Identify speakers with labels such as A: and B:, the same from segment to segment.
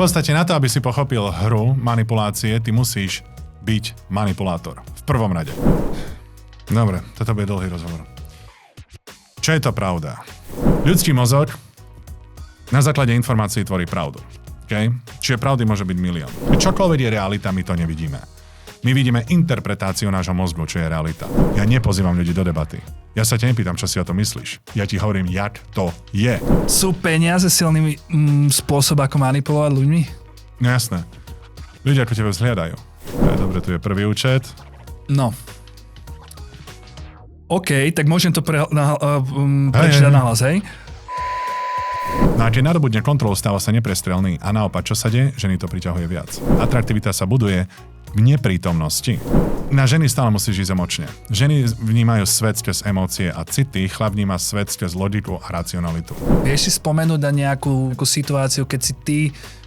A: podstate na to, aby si pochopil hru manipulácie, ty musíš byť manipulátor. V prvom rade. Dobre, toto bude dlhý rozhovor. Čo je to pravda? Ľudský mozog na základe informácií tvorí pravdu. Okay? Čiže pravdy môže byť milión. Čokoľvek je realita, my to nevidíme. My vidíme interpretáciu nášho mozgu, čo je realita. Ja nepozývam ľudí do debaty. Ja sa ťa nepýtam, čo si o to myslíš. Ja ti hovorím, jak to je.
B: Sú peniaze silný spôsob, ako manipulovať ľuďmi?
A: No jasné. Ľudia ako tebe vzhliadajú. Dobre, tu je prvý účet.
B: No. OK, tak môžem to prečítať nahlas, hej?
A: No a keď nadobudne kontrolu, stáva sa neprestrelný a naopak, čo sa deje, ženy to priťahuje viac. Atraktivita sa buduje v neprítomnosti. Na ženy stále musíš ísť emočne. Ženy vnímajú svet cez emócie a city, chlap vníma svet cez logiku a racionalitu.
B: Vieš si spomenúť na nejakú situáciu, keď si ty,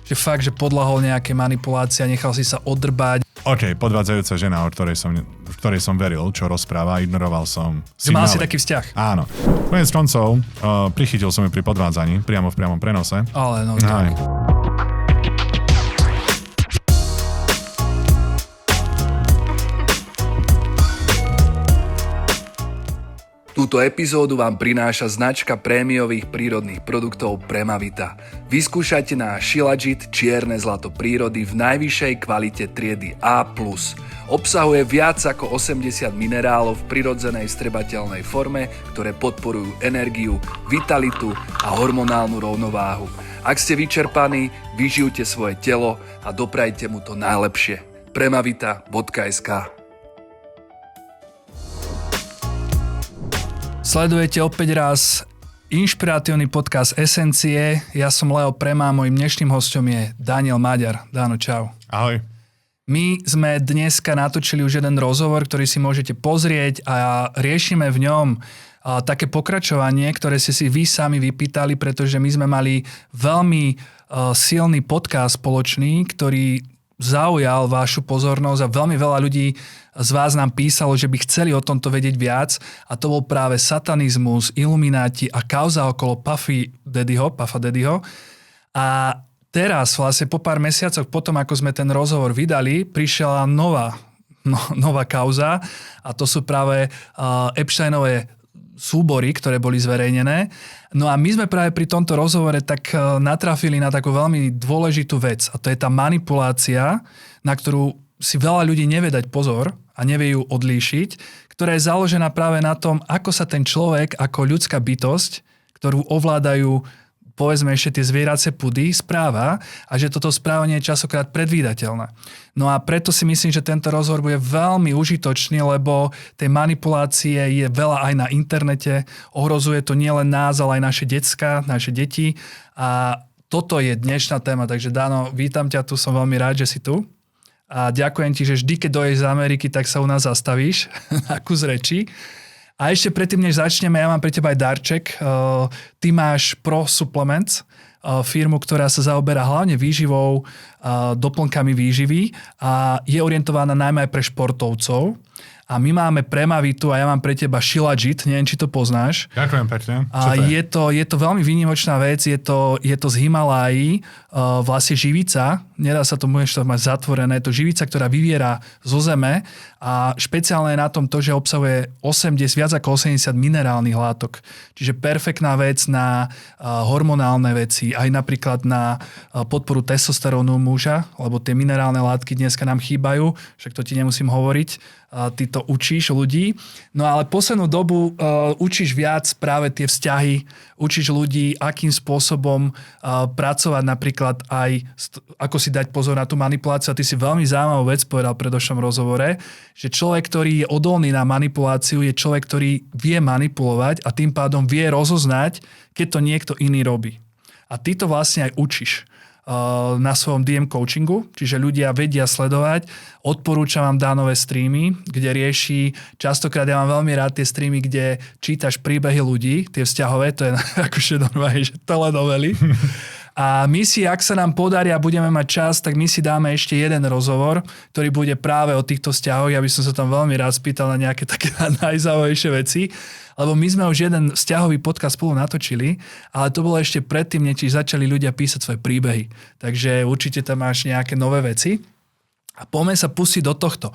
B: že fakt, že podľahol nejaké manipulácie a nechal si sa odrbať?
A: OK, podvádzajúca žena, v ktorej som veril, čo rozpráva, ignoroval som signály.
B: Že mal si taký vzťah?
A: Áno. Koniec koncov, prichytil som ju pri podvádzaní, priamo v priamom prenose.
B: Ale no tak. Túto epizódu vám prináša značka prémiových prírodných produktov Premavita. Vyskúšajte náš Shilajit čierne zlato prírody v najvyššej kvalite triedy A+. Obsahuje viac ako 80 minerálov v prirodzenej strebateľnej forme, ktoré podporujú energiu, vitalitu a hormonálnu rovnováhu. Ak ste vyčerpaní, vyživte svoje telo a doprajte mu to najlepšie. Premavita.sk. Sledujete opäť raz inšpiratívny podcast Esencie. Ja som Leo Prema, mojím dnešným hosťom je Daniel Maďar. Dáno, čau.
A: Ahoj.
B: My sme dneska natočili už jeden rozhovor, ktorý si môžete pozrieť a riešime v ňom také pokračovanie, ktoré ste si vy sami vypýtali, pretože my sme mali veľmi silný podcast spoločný, ktorý zaujal vašu pozornosť a veľmi veľa ľudí z vás nám písalo, že by chceli o tomto vedieť viac a to bol práve satanizmus, ilumináti a kauza okolo Puffa Daddyho. A teraz vlastne po pár mesiacoch potom, ako sme ten rozhovor vydali, prišla nová kauza a to sú práve Epsteinové súbory, ktoré boli zverejnené. No a my sme práve pri tomto rozhovore tak natrafili na takú veľmi dôležitú vec a to je tá manipulácia, na ktorú si veľa ľudí nevie dať pozor a nevie ju odlíšiť, ktorá je založená práve na tom, ako sa ten človek ako ľudská bytosť, ktorú ovládajú povedzme ešte tie zvieracie pudy, správa a že toto správanie je časokrát predvídateľné. No a preto si myslím, že tento rozhovor bude veľmi užitočný, lebo tej manipulácie je veľa aj na internete, ohrozuje to nielen nás, ale aj naše decká, naše deti a toto je dnešná téma, takže Dano, vítam ťa tu, som veľmi rád, že si tu a ďakujem ti, že vždy, keď dojdeš z Ameriky, tak sa u nás zastavíš na kus reči. A ešte predtým, než začneme, ja mám pre teba aj darček. Ty máš Pro Supplements, firmu, ktorá sa zaoberá hlavne výživou, doplnkami výživy a je orientovaná najmä aj pre športovcov. A my máme Premavitu a ja mám pre teba Shilajit, neviem, či to poznáš.
A: Ďakujem pekne.
B: A je to veľmi výnimočná vec, je to z Himaláji, vlastne živica, nedá sa to, môžeš to mať zatvorené, je to živica, ktorá vyviera zo zeme a špeciálne je na tom to, že obsahuje viac ako 80 minerálnych látok. Čiže perfektná vec na hormonálne veci, aj napríklad na podporu testosterónu muža, lebo tie minerálne látky dneska nám chýbajú, však to ti nemusím hovoriť. Ty to učíš ľudí. No ale poslednú dobu učíš viac práve tie vzťahy, učíš ľudí, akým spôsobom pracovať napríklad aj, ako si dať pozor na tú manipuláciu. A ty si veľmi zaujímavú vec povedal v predošlom rozhovore, že človek, ktorý je odolný na manipuláciu, je človek, ktorý vie manipulovať a tým pádom vie rozoznať, keď to niekto iný robí. A ty to vlastne aj učíš na svojom DM coachingu, čiže ľudia vedia sledovať. Odporúčam vám Dánové streamy, kde rieši, častokrát ja mám veľmi rád tie streamy, kde čítaš príbehy ľudí, tie vzťahové, to je akože normálne, že telenovely. A my si, ak sa nám podarí a budeme mať čas, tak my si dáme ešte jeden rozhovor, ktorý bude práve o týchto vzťahoch. Ja by som sa tam veľmi rád spýtal na nejaké také najzaujímavejšie veci, lebo my sme už jeden vzťahový podcast spolu natočili, ale to bolo ešte predtým, než začali ľudia písať svoje príbehy. Takže určite tam máš nejaké nové veci. A poďme sa pustiť do tohto.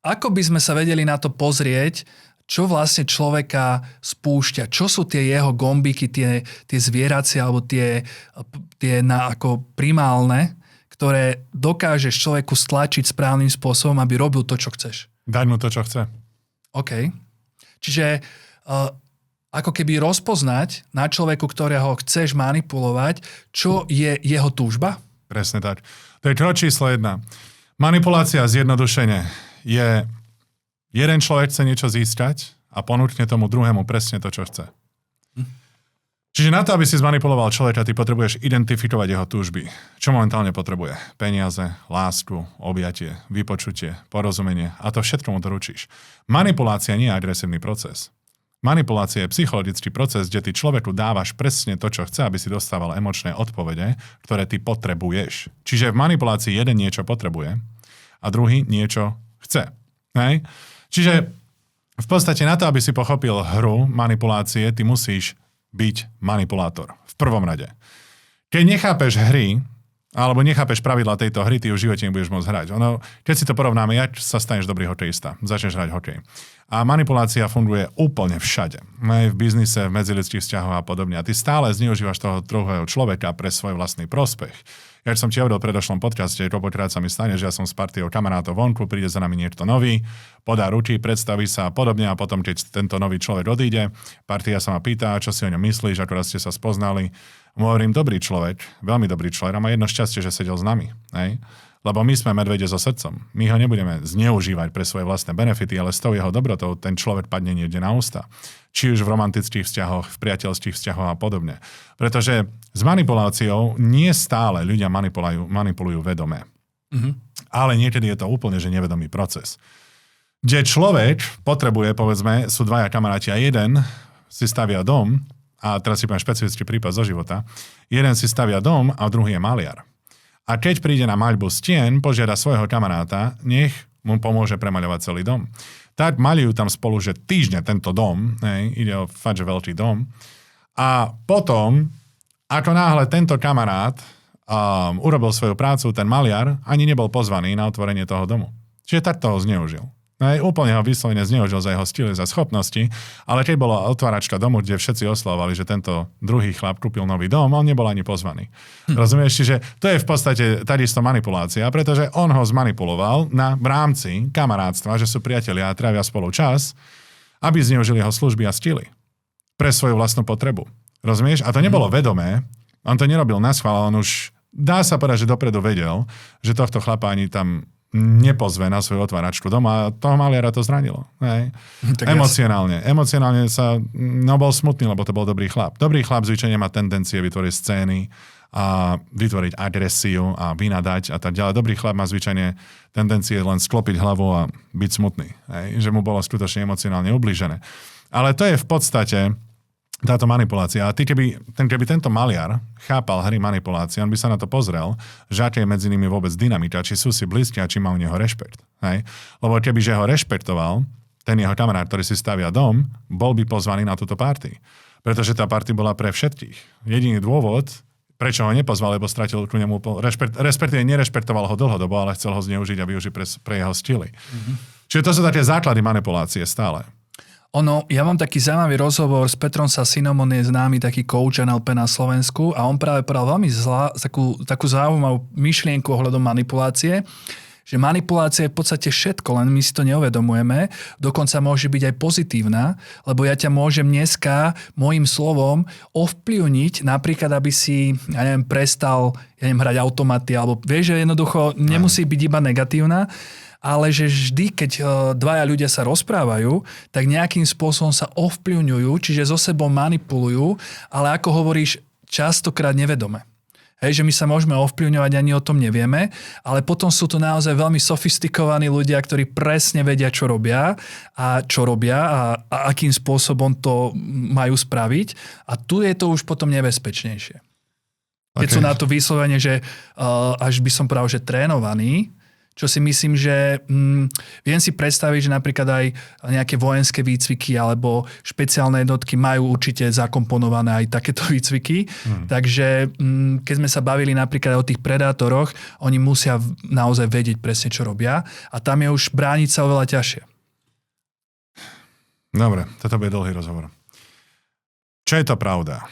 B: Ako by sme sa vedeli na to pozrieť, čo vlastne človeka spúšťa, čo sú tie jeho gombiky, tie zvieracie alebo tie ako primálne, ktoré dokážeš človeku stlačiť správnym spôsobom, aby robil to, čo chceš.
A: Dať mu to, čo chce.
B: OK. Čiže ako keby rozpoznať na človeku, ktorého chceš manipulovať, čo je jeho túžba?
A: Presne tak. To je krok číslo 1. Manipulácia zjednodušene je jeden človek chce niečo získať a ponúkne tomu druhému presne to, čo chce. Čiže na to, aby si zmanipuloval človeka, ty potrebuješ identifikovať jeho túžby. Čo momentálne potrebuje? Peniaze, lásku, objatie, vypočutie, porozumenie a to všetko mu doručíš. Manipulácia nie je agresívny proces. Manipulácia je psychologický proces, kde ty človeku dávaš presne to, čo chce, aby si dostával emočné odpovede, ktoré ty potrebuješ. Čiže v manipulácii jeden niečo potrebuje a druhý niečo chce. Hej? Čiže v podstate na to, aby si pochopil hru manipulácie, ty musíš byť manipulátor. V prvom rade. Keď nechápeš hry, alebo nechápeš pravidla tejto hry, ty už v živote nebudeš môcť hrať. Keď si to porovnáme, jak sa staneš dobrý hokejista, začneš hrať hokej. A manipulácia funguje úplne všade. Aj v biznise, v medziľudských vzťahoch a podobne. A ty stále zneužívaš toho druhého človeka pre svoj vlastný prospech. Ja som ti hovoril v predošlom podcaste, koľkokrát sa mi stane, že ja som s partiou kamarátov vonku, príde za nami niekto nový, podá ruky, predstaví sa a podobne a potom, keď tento nový človek odíde, partia sa ma pýta, čo si o ňom myslíš, ako raz ste sa spoznali. Hovorím, dobrý človek, veľmi dobrý človek a má jedno šťastie, že sedel s nami. Hej? Lebo my sme medvede so srdcom. My ho nebudeme zneužívať pre svoje vlastné benefity, ale s tou jeho dobrotou ten človek padne niekde na ústa. Či už v romantických vzťahoch, v priateľských vzťahoch a podobne. Pretože s manipuláciou nie stále ľudia manipulujú vedome. Mm-hmm. Ale niekedy je to úplne že nevedomý proces. Kde človek potrebuje, povedzme, sú dvaja kamaráti a jeden si stavia dom, a teraz si poviem špecifický prípad zo života, jeden si stavia dom a druhý je maliar. A keď príde na maľbu stien, požiada svojho kamaráta, nech mu pomôže premaľovať celý dom. Tak maľujú tam spolu, že týždňa tento dom, ide o fakt, že veľký dom. A potom, ako náhle tento kamarát urobil svoju prácu, ten maliar ani nebol pozvaný na otvorenie toho domu. Čiže tak toho zneužil. Úplne ho vyslovene zneužil za jeho štýl, za schopnosti, ale keď bola otváračka domu, kde všetci oslavovali, že tento druhý chlap kúpil nový dom, on nebol ani pozvaný. Rozumieš? Čiže to je v podstate takisto manipulácia, pretože on ho zmanipuloval v rámci kamarátstva, že sú priatelia a trávia spolu čas, aby zneužili jeho služby a štýly pre svoju vlastnú potrebu. Rozumieš? A to nebolo vedomé, on to nerobil naschvál, on už dá sa povedať, že dopredu vedel, že tohto chlapa ani tam nepozve na svoju otváračku doma a toho maliara to zranilo. Hej. Emocionálne. Emocionálne sa, bol smutný, lebo to bol dobrý chlap. Dobrý chlap zvyčajne má tendencie vytvoriť scény a vytvoriť agresiu a vynadať a tak ďalej. Dobrý chlap má zvyčajne tendencie len sklopiť hlavu a byť smutný. Hej. Že mu bolo skutočne emocionálne ublížené. Ale to je v podstate táto manipulácia. A keby tento maliar chápal hry manipulácie, on by sa na to pozrel, že aké je medzi nimi vôbec dynamika, či sú si blízki a či má u neho rešpekt. Hej? Lebo kebyže ho rešpektoval, ten jeho kamarát, ktorý si stavia dom, bol by pozvaný na túto party. Pretože tá party bola pre všetkých. Jediný dôvod, prečo ho nepozval, lebo stratil ku nemu respektíve nerešpektoval ho dlhodobo, ale chcel ho zneužiť a využiť pre jeho štýly. Mm-hmm. Čiže to sú také základy manipulácie stále.
B: Ja mám taký zaujímavý rozhovor s Petrom Sasinom, on je známy taký coach NLP na Slovensku a on práve povedal veľmi takú zaujímavú myšlienku ohľadom manipulácie, že manipulácia je v podstate všetko, len my si to neuvedomujeme, dokonca môže byť aj pozitívna, lebo ja ťa môžem dneska môjim slovom ovplyvniť, napríklad, aby si, prestal, hrať automaty, alebo vieš, že jednoducho nemusí byť iba negatívna, ale že vždy, keď dvaja ľudia sa rozprávajú, tak nejakým spôsobom sa ovplyvňujú, čiže so sebou manipulujú, ale ako hovoríš, častokrát nevedome. Hej, že my sa môžeme ovplyvňovať, ani o tom nevieme, ale potom sú to naozaj veľmi sofistikovaní ľudia, ktorí presne vedia, čo robia a akým spôsobom to majú spraviť. A tu je to už potom nebezpečnejšie. Keď sú na to vyslovene, že až by som povedal, že trénovaní, čo si myslím, že viem si predstaviť, že napríklad aj nejaké vojenské výcviky alebo špeciálne jednotky majú určite zakomponované aj takéto výcviky. Takže keď sme sa bavili napríklad o tých predátoroch, oni musia naozaj vedieť presne, čo robia a tam je už brániť sa oveľa ťažšie.
A: Dobre, toto bude dlhý rozhovor. Čo je to pravda?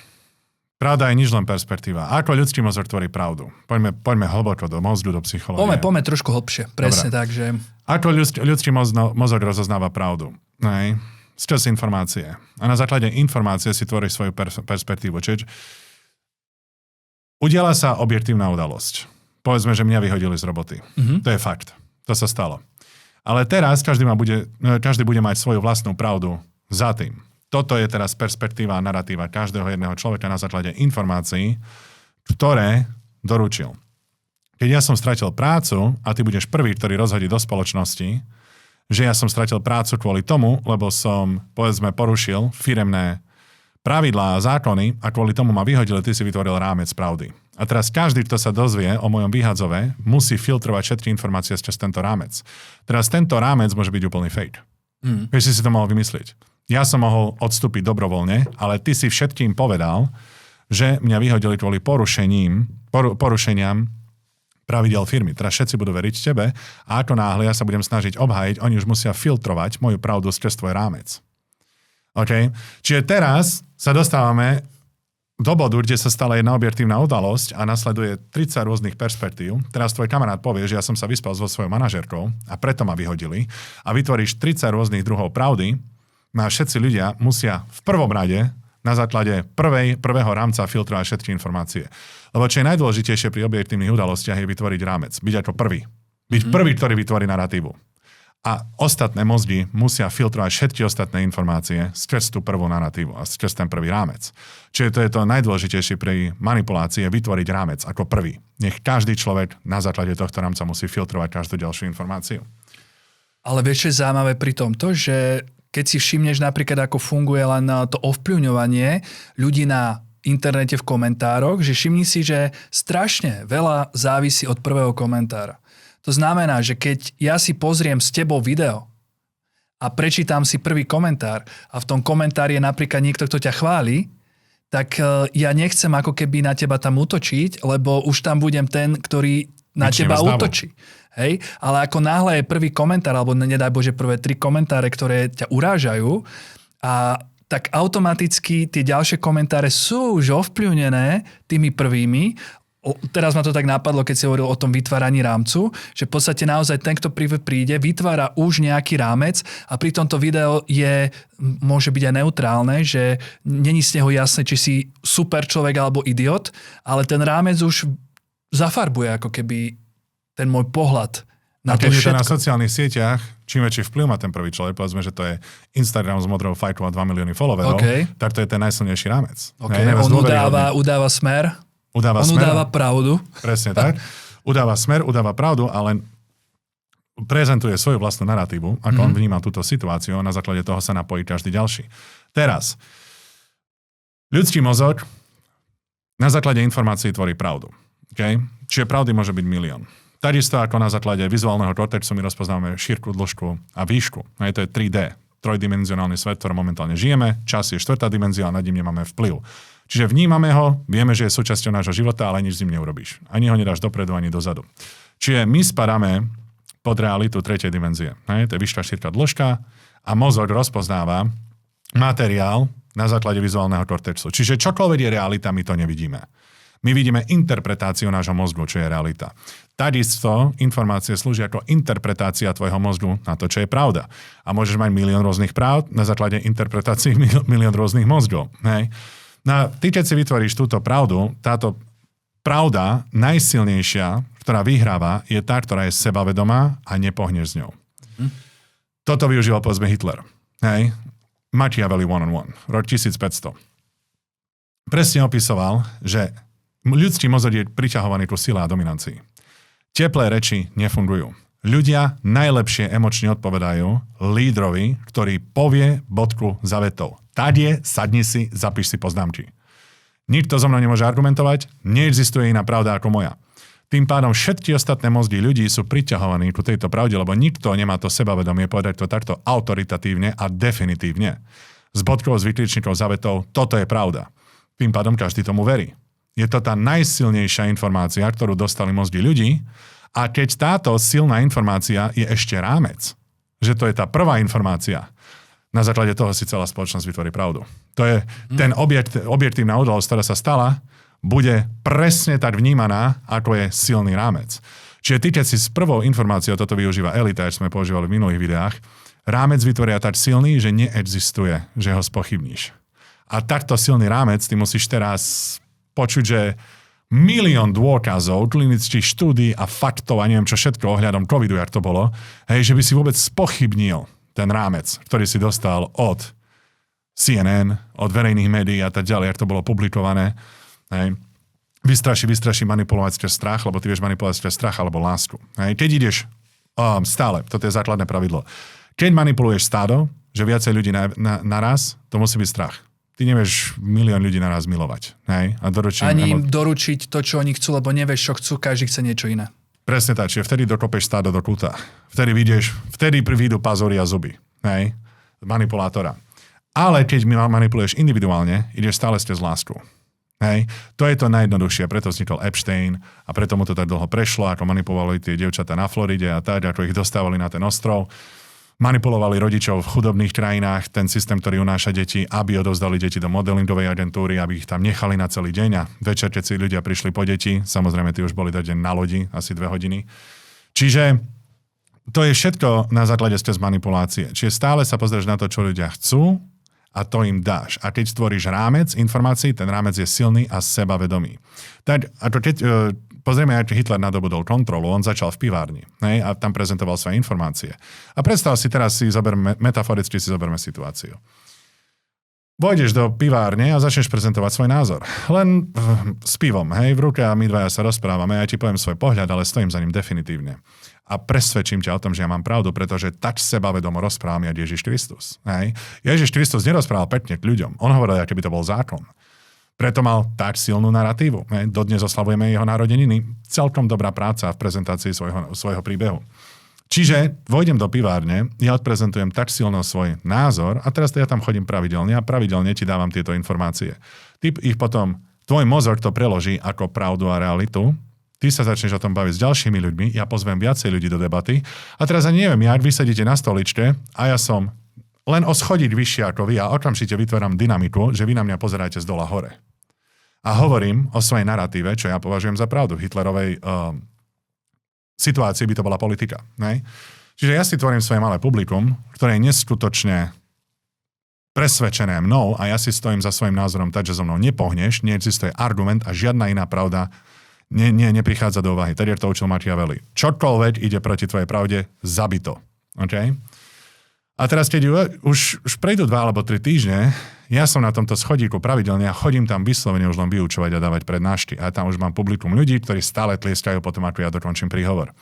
A: Pravda je nič len perspektíva. Ako ľudský mozog tvorí pravdu? Poďme hlboko do mozgu, do psychológie.
B: Poďme trošku hlbšie. Presne tak, že...
A: Ako ľudský mozog rozoznáva pravdu? Z informácie. A na základe informácie si tvorí svoju perspektívu. Čiže udiala sa objektívna udalosť. Povedzme, že mňa vyhodili z roboty. To je fakt. To sa stalo. Ale teraz každý bude mať svoju vlastnú pravdu za tým. Toto je teraz perspektíva a narratíva každého jedného človeka na základe informácií, ktoré doručil. Keď ja som stratil prácu a ty budeš prvý, ktorý rozhodí do spoločnosti, že ja som stratil prácu kvôli tomu, lebo som, povedzme, porušil firemné pravidlá a zákony a kvôli tomu ma vyhodili, ty si vytvoril rámec pravdy. A teraz každý, kto sa dozvie o mojom vyhadzove, musí filtrovať všetky informácie cez tento rámec. Teraz tento rámec môže byť úplný fake. Vieš si to mohol vymyslieť. Ja som mohol odstúpiť dobrovoľne, ale ty si všetkým povedal, že mňa vyhodili kvôli porušeniam pravidel firmy. Teraz všetci budú veriť tebe a ako náhle ja sa budem snažiť obhájiť, oni už musia filtrovať moju pravdu skrz tvoj rámec. OK? Čiže teraz sa dostávame do bodu, kde sa stala jedna objektívna udalosť a nasleduje 30 rôznych perspektív. Teraz tvoj kamarát povie, že ja som sa vyspal so svojou manažérkou a preto ma vyhodili a vytvoríš 30 rôznych druhov pravdy. No a všetci ľudia musia v prvom rade na základe prvého rámca filtrovať všetky informácie. Lebo čo je najdôležitejšie pri objektívnych udalostiach je vytvoriť rámec. Byť ako prvý. Byť prvý, ktorý vytvorí narratívu. A ostatné mozgy musia filtrovať všetky ostatné informácie skrz tú prvú narratívu a skrz ten prvý rámec. Čiže to je to najdôležitejšie pri manipulácii, vytvoriť rámec ako prvý. Nech každý človek na základe tohto rámca musí filtrovať každú ďalšiu informáciu. Ale
B: vieš, čo je zaujímavé pri tomto, že keď si všimneš napríklad, ako funguje len to ovplyvňovanie ľudí na internete v komentároch, že všimni si, že strašne veľa závisí od prvého komentára. To znamená, že keď ja si pozriem s tebou video a prečítam si prvý komentár a v tom komentári je napríklad niekto, kto ťa chváli, tak ja nechcem ako keby na teba tam útočiť, lebo už tam budem ten, ktorý na teba útočí. Hej? Ale ako náhle je prvý komentár, alebo nedaj Bože prvé 3 komentáre, ktoré ťa urážajú, a tak automaticky tie ďalšie komentáre sú už ovplyvnené tými prvými. Teraz ma to tak napadlo, keď si hovoril o tom vytváraní rámcu, že v podstate naozaj ten, kto príde, vytvára už nejaký rámec a pri tomto video môže byť aj neutrálne, že není z neho jasné, či si super človek alebo idiot, ale ten rámec už zafarbuje ako keby ten môj pohľad na to všetko.
A: Na sociálnych sieťach, čím väčší vplyv má ten prvý človek, povedzme, že to je Instagram s modrou fajkou a 2 milióny followerov, tak to je ten najsilnejší rámec.
B: On udáva smer, udáva pravdu.
A: Presne tak. Udáva smer, udáva pravdu, ale prezentuje svoju vlastnú narratívu, ako on vníma túto situáciu a na základe toho sa napojí každý ďalší. Teraz, ľudský mozog na základe informácií tvorí pravdu. Okay? Čiže pravdy môže byť milión. Takisto ako na základe vizuálneho kortexu my rozpoznáme šírku, dĺžku a výšku. A to je 3D, trojdimenzionálny svet, v ktorom momentálne žijeme. Čas je 4. dimenzia a nad ním nemáme vplyv. Čiže vnímame ho, vieme, že je súčasťou nášho života, ale nič s ním neurobíš. Ani ho nedáš dopredu, ani dozadu. Čiže my spadáme pod realitu 3. dimenzie. To je výška, šírka, dĺžka a mozog rozpoznáva materiál na základe vizuálneho kortexu. Čiže čokoľvek je realita, my to nevidíme. My vidíme interpretáciu nášho mozgu, čo je realita. Takisto informácie slúžia ako interpretácia tvojho mozgu na to, čo je pravda. A môžeš mať milión rôznych pravd na základe interpretácií milión rôznych mozgov. Hej. No, ty, keď si vytvoríš túto pravdu, táto pravda najsilnejšia, ktorá vyhráva, je tá, ktorá je sebavedomá a nepohneš s ňou. Toto využíval povedzme Hitler. Hej. Machiavelli one-on-one, rok 1500. Presne opisoval, že ľudský mozog je priťahovaný ku sile a dominancii. Teplé reči nefungujú. Ľudia najlepšie emočne odpovedajú lídrovi, ktorý povie bodku za vetou. Tadie, sadni si, zapíš si poznámky. Nikto so mnou nemôže argumentovať, neexistuje iná pravda ako moja. Tým pádom všetky ostatné mozgy ľudí sú priťahovaní ku tejto pravde, lebo nikto nemá to sebavedomie povedať to takto autoritatívne a definitívne. S bodkou, s vykričníkou, zavetou, toto je pravda. Tým pádom každý tomu verí. Je to tá najsilnejšia informácia, ktorú dostali mozgy ľudí, a keď táto silná informácia je ešte rámec, že to je tá prvá informácia, na základe toho si celá spoločnosť vytvorí pravdu. To je ten objektívna udalosť, ktorá sa stala, bude presne tak vnímaná, ako je silný rámec. Čiže ty, keď si s prvou informáciou, toto využíva elita, čo sme používali v minulých videách, rámec vytvoria tak silný, že neexistuje, že ho spochybníš. A takto silný rámec ty musíš teraz počuť, že 1 000 000 dôkazov, klinických štúdií a faktov a neviem čo všetko ohľadom covidu, jak to bolo, hej, že by si vôbec spochybnil ten rámec, ktorý si dostal od CNN, od verejných médií a tak ďalej, jak to bolo publikované. Hej. Vystraší manipulovať cez strach, lebo ty vieš manipulovať cez strach alebo lásku. Hej. Keď ideš stále, toto je základné pravidlo, keď manipuluješ stádo, že viacej ľudí naraz, to musí byť strach. Ty nevieš 1 000 000 ľudí naraz milovať. Hej? A
B: ani im doručiť to, čo oni chcú, lebo nevieš, čo chcú, každý chce niečo iné.
A: Presne tak, čiže vtedy dokopeš stádo do kúta. Vtedy vyjdú pazory a zuby. Hej? Manipulátora. Ale keď manipuluješ individuálne, ideš stále cez lásku. Hej? To je to najjednoduchšie, preto vznikol Epstein a preto mu to tak dlho prešlo, ako manipulovali tie dievčatá na Floride a tak, ako ich dostávali na ten ostrov. Manipulovali rodičov v chudobných krajinách, ten systém, ktorý unáša deti, aby odovzdali deti do modelingovej agentúry, aby ich tam nechali na celý deň a večer, keď si ľudia prišli po deti, samozrejme, tí už boli deň na lodi, asi 2 hodiny. Čiže to je všetko na základe cez manipulácie. Čiže stále sa pozrieš na to, čo ľudia chcú a to im dáš. A keď stvoríš rámec informácií, ten rámec je silný a sebavedomý. Tak ako keď pozrieme, ako Hitler nadobudol kontrolu, on začal v pivárni, hej, a tam prezentoval svoje informácie. A predstav si, teraz metaforicky si zoberme situáciu. Vojdeš do pivárne a začneš prezentovať svoj názor. Len s pivom, hej, v ruke a my dvaja sa rozprávame, ja ti poviem svoj pohľad, ale stojím za ním definitívne. A presvedčím ťa o tom, že ja mám pravdu, pretože tak sebavedomo rozprávam ja Ježiš Kristus. Hej. Ježiš Kristus nerozprával pekne k ľuďom. On hovoril, aký by to bol zákon. Preto mal tak silnú narratívu. Dodnes oslavujeme jeho narodeniny. Celkom dobrá práca v prezentácii svojho príbehu. Čiže vojdem do pivárne, ja odprezentujem tak silno svoj názor a teraz ja tam chodím pravidelne a pravidelne ti dávam tieto informácie. Ty ich potom, tvoj mozog to preloží ako pravdu a realitu, ty sa začneš o tom baviť s ďalšími ľuďmi, ja pozvem viacej ľudí do debaty a teraz ani neviem, jak vy sedíte na stoličke a ja som len o schodiť vyššie ako vy a okamžite vytváram dynamiku, že vy na mňa pozeráte z dola hore. A hovorím o svojej naratíve, čo ja považujem za pravdu. V Hitlerovej situácii by to bola politika. Ne? Čiže ja si tvorím svoje malé publikum, ktoré je neskutočne presvedčené mnou a ja si stojím za svojím názorom tak, že so mnou nepohneš, neexistuje argument a žiadna iná pravda neprichádza do úvahy. Tedy to učil Machiavelli. Čokoľvek ide proti tvojej pravde, zabito. Okay? A teraz, keď už prejdú 2 alebo 3 týždne, ja som na tomto schodíku pravidelne a chodím tam vyslovene už len vyučovať a dávať prednášky. A tam už mám publikum ľudí, ktorí stále tlieskajú potom, ako ja dokončím príhovor.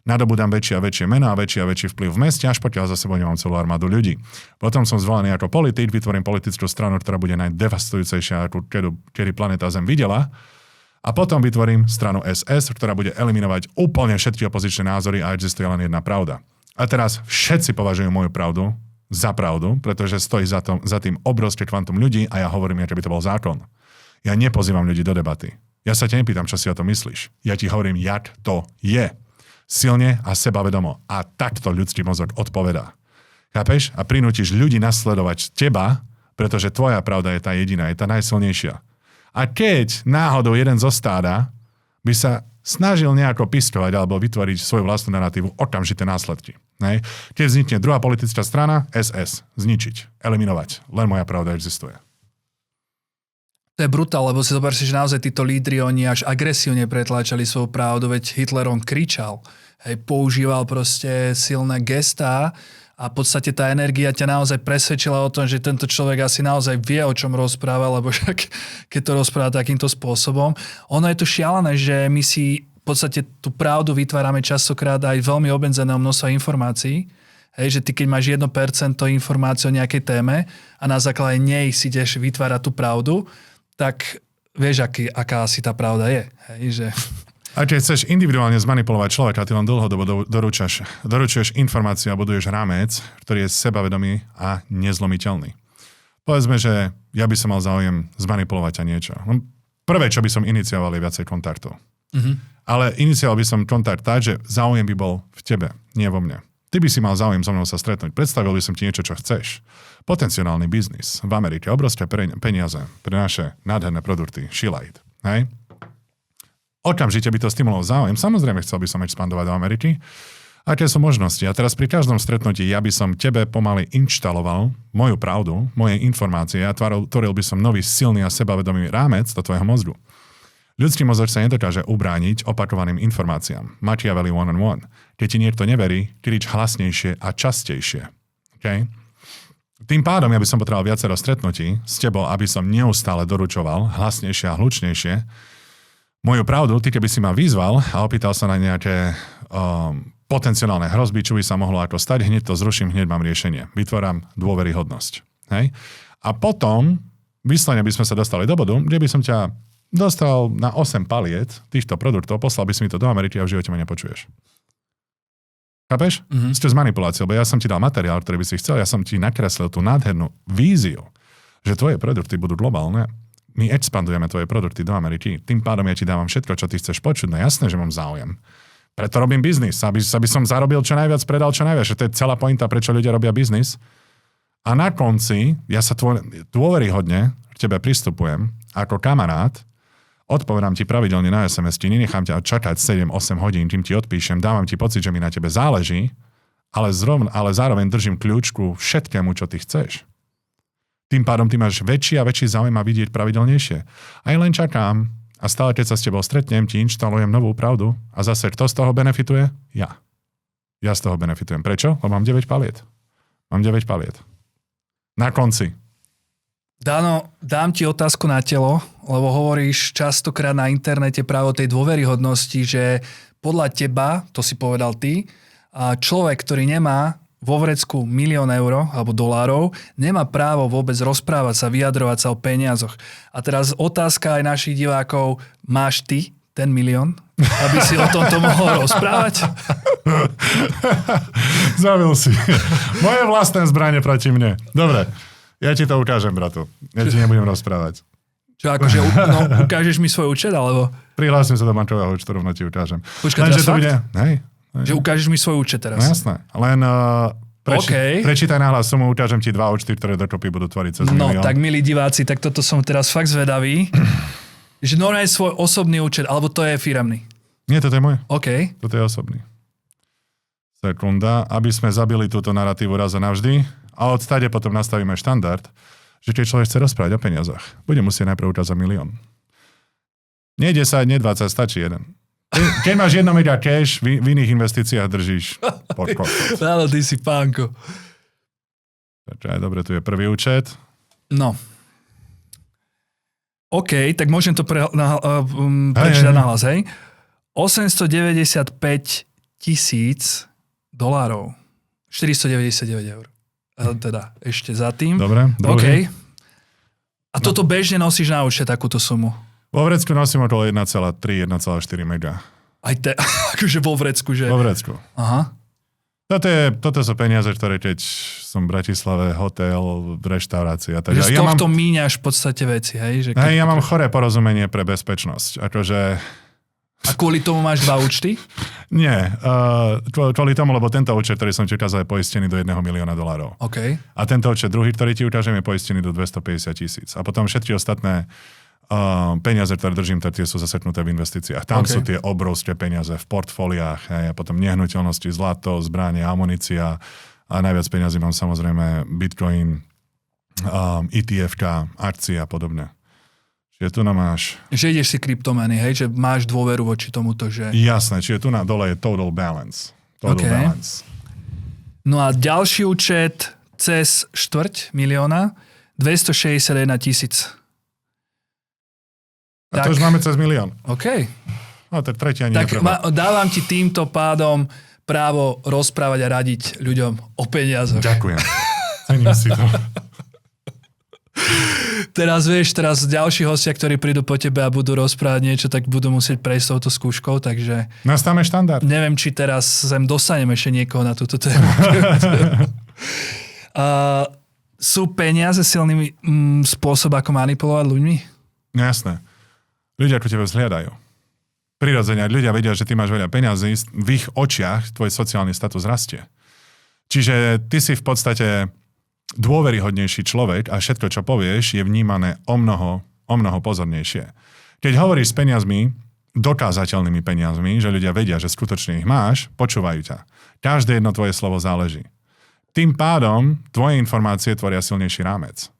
A: Nadobudám väčšie a väčšie mená, väčší a väčší vplyv v meste, až pokiaľ za sebou nemám celú armádu ľudí. Potom som zvolený ako politik, vytvorím politickú stranu, ktorá bude najdevastujúcejšia, ako kedy planéta Zem videla. A potom vytvorím stranu SS, ktorá bude eliminovať úplne všetky opozičné názory a existuje len jedna pravda. A teraz všetci považujú moju pravdu za pravdu, pretože stojí za tým obrovské kvantum ľudí a ja hovorím, ako by to bol zákon. Ja nepozývam ľudí do debaty. Ja sa ťa nepýtam, čo si o tom myslíš. Ja ti hovorím, jak to je. Silne a sebavedomo. A takto ľudský mozog odpovedá. Chápeš? A prinútiš ľudí nasledovať teba, pretože tvoja pravda je tá jediná, je tá najsilnejšia. A keď náhodou jeden zo stáda by sa snažil nejako piskovať alebo vytvoriť svoju vlastnú narratívu, okamžité následky. Nej? Keď vznikne druhá politická strana, SS, zničiť, eliminovať. Len moja pravda existuje.
B: To je brutál, lebo si zober si, že naozaj títo lídri, oni až agresívne pretláčali svoju pravdu, veď Hitler on kričal, používal proste silné gestá a v podstate tá energia ťa naozaj presvedčila o tom, že tento človek asi naozaj vie, o čom rozpráva, lebo však keď to rozpráva takýmto spôsobom. Ono je to šialené, že my si v podstate tú pravdu vytvárame častokrát aj veľmi obmedzeného množstva informácií. Hej, že ty keď máš 1% informácií o nejakej téme a na základe nej si ideš vytvárať tú pravdu, tak vieš, aká asi tá pravda je. Hej, že...
A: A keď chceš individuálne zmanipulovať človeka, ty len dlhodobo doručuješ informáciu a buduješ rámec, ktorý je sebavedomý a nezlomiteľný. Povedzme, že ja by som mal záujem zmanipulovať ťa niečo. Prvé, čo by som inicioval, je viacej kontaktov. Ale inicioval by som kontakt tak, že záujem by bol v tebe, nie vo mne. Ty by si mal záujem so mnou sa stretnúť. Predstavil by som ti niečo, čo chceš. Potenciálny biznis v Amerike, obrovské peniaze pre naše nádherné produkty, Shilite. Hej? Okamžite by to stimuloval záujem. Samozrejme, chcel by som expandovať do Ameriky. Aké sú možnosti? A teraz pri každom stretnutí ja by som tebe pomaly inštaloval moju pravdu, moje informácie a tvoril by som nový, silný a sebavedomý rámec do tvojho mozgu. Ľudský mozog sa nedokáže ubrániť opakovaným informáciám. Machiavelli one-on-one. Keď ti niekto neverí, krič hlasnejšie a častejšie. Okay? Tým pádom ja by som potreboval viacero stretnutí s tebou, aby som neustále doručoval hlasnejšie a hlučnejšie moju pravdu. Ty keby si ma vyzval a opýtal sa na nejaké potenciálne hrozby, čo by sa mohlo ako stať, hneď to zruším, hneď mám riešenie. Vytváram dôveryhodnosť. Hej? A potom výsledne by sme sa dostali do bodu, kde by som ťa dostal na 8 paliet týchto produktov, poslal by si mi to do Ameriky a v živote ma nepočuješ. Chápeš? Ste s manipuláciou, lebo ja som ti dal materiál, ktorý by si chcel, ja som ti nakreslil tú nádhernú víziu, že tvoje produkty budú globálne. My expandujeme tvoje produkty do Ameriky. Tým pádom ja ti dávam všetko, čo ty chceš počuť. No jasné, že mám záujem. Preto robím biznis, aby som zarobil čo najviac, predal čo najviac. Že to je celá pointa, prečo ľudia robia biznis. A na konci ja sa dôveryhodne k tebe pristupujem ako kamarát, odpovedám ti pravidelne na SMS, ti nenechám ťa čakať 7-8 hodín, kým ti odpíšem, dávam ti pocit, že mi na tebe záleží, ale zároveň držím kľúčku všetkému, čo ty chceš. Tým pádom ty máš väčší a väčší záujem a vidieť pravidelnejšie. A ja len čakám a stále, keď sa s tebou stretnem, ti inštalujem novú pravdu a zase kto z toho benefituje? Ja. Ja z toho benefitujem. Prečo? Lebo mám 9 paliet. Mám 9 paliet. Na konci.
B: Dano, dám ti otázku na telo, lebo hovoríš častokrát na internete práve o tej dôveryhodnosti, že podľa teba, to si povedal ty, človek, ktorý nemá vo vrecku 1 000 000 eur alebo dolárov, nemá právo vôbec rozprávať sa, vyjadrovať sa o peniazoch. A teraz otázka aj našich divákov, máš ty ten 1 000 000, aby si o tomto mohol rozprávať?
A: Zabil si. Moje vlastné zbranie proti mne. Dobre, ja ti to ukážem, bratu. Ja ti nebudem rozprávať.
B: Čo akože, ukážeš mi svoj účet, alebo?
A: Prihlásim sa do bankového účtu, rovno ti ukážem.
B: Počkaj, teraz fakt?
A: Hej.
B: Že ukážeš mi svoj účet teraz.
A: No jasné. Len prečítaj nahlas sumu, ukážem ti 2 účty, ktoré dokopy budú tvoriť cez 1 000 000.
B: No, tak milí diváci, tak toto som teraz fakt zvedavý. Že normálne je svoj osobný účet, alebo to je firemný?
A: Nie, toto je môj.
B: OK.
A: Toto je osobný. Sekunda, aby sme zabili túto narratívu raz a navždy a odstade potom nastavíme štandard, že keď človek chce rozprávať o peniazoch, bude musieť najprv ukázať 1 000 000. Nie 10, nie 20, stačí 1. Keď máš 1 mega cash, v iných investíciách držíš portko.
B: Áno, ty si pánko.
A: Dobre, tu je prvý účet.
B: No. OK, tak môžem to prečítať nahlas, hej? $895 000 $499 eur. Teda ešte za tým.
A: Dobre, druhý.
B: OK. A toto bežne nosíš na účte takúto sumu?
A: Vo vrecku nosím okolo 1,3-1,4 mega.
B: Aj akože vo vrecku, že?
A: Vo vrecku.
B: Aha.
A: Toto sú peniaze, ktoré keď som v Bratislave, hotel, reštaurácia.
B: Že z tohto míňaš v podstate veci, hej?
A: Že ja mám choré porozumenie pre bezpečnosť. Akože...
B: A kvôli tomu máš 2 účty?
A: Nie. Kvôli tomu, lebo tento účet, ktorý som ti ukázal, je poistený do $1 000 000.
B: OK.
A: A tento účet druhý, ktorý ti ukážem, je poistený do 250 000. A potom všetky ostatné peniaze, ktoré držím, tie sú zaseknuté v investíciách. Tam sú tie obrovské peniaze v portfóliách, a potom nehnuteľnosti, zlato, zbranie, amunícia a najviac peniazy mám samozrejme Bitcoin, ETF-ka, akcie a podobne. Čiže tu máš...
B: Že ideš si kryptomeny, hej? Že máš dôveru voči tomuto, že...
A: Jasné, čiže tu na dole je total balance. Balance.
B: No a ďalší účet cez 250 000, 261 000.
A: A to už máme cez 1 000 000.
B: OK.
A: No, tak tretí ani
B: tak
A: netreba.
B: dávam ti týmto pádom právo rozprávať a radiť ľuďom o peniazoch.
A: Ďakujem. Cením si to.
B: teraz ďalší hostia, ktorí prídu po tebe a budú rozprávať niečo, tak budú musieť prejsť touto skúškou, takže...
A: Nastavme štandard.
B: Neviem, či teraz sem dostaneme ešte niekoho na túto tému. Sú peniaze silný spôsob, ako manipulovať ľuďmi?
A: No jasné. Ľudia ku tebe vzhliadajú. Prirodzene, ľudia vedia, že ty máš veľa peňazí, v ich očiach tvoj sociálny status rastie. Čiže ty si v podstate dôveryhodnejší človek a všetko, čo povieš, je vnímané o mnoho pozornejšie. Keď hovoríš s peniazmi, dokázateľnými peniazmi, že ľudia vedia, že skutočne ich máš, počúvajú ťa. Každé jedno tvoje slovo záleží. Tým pádom tvoje informácie tvoria silnejší rámec.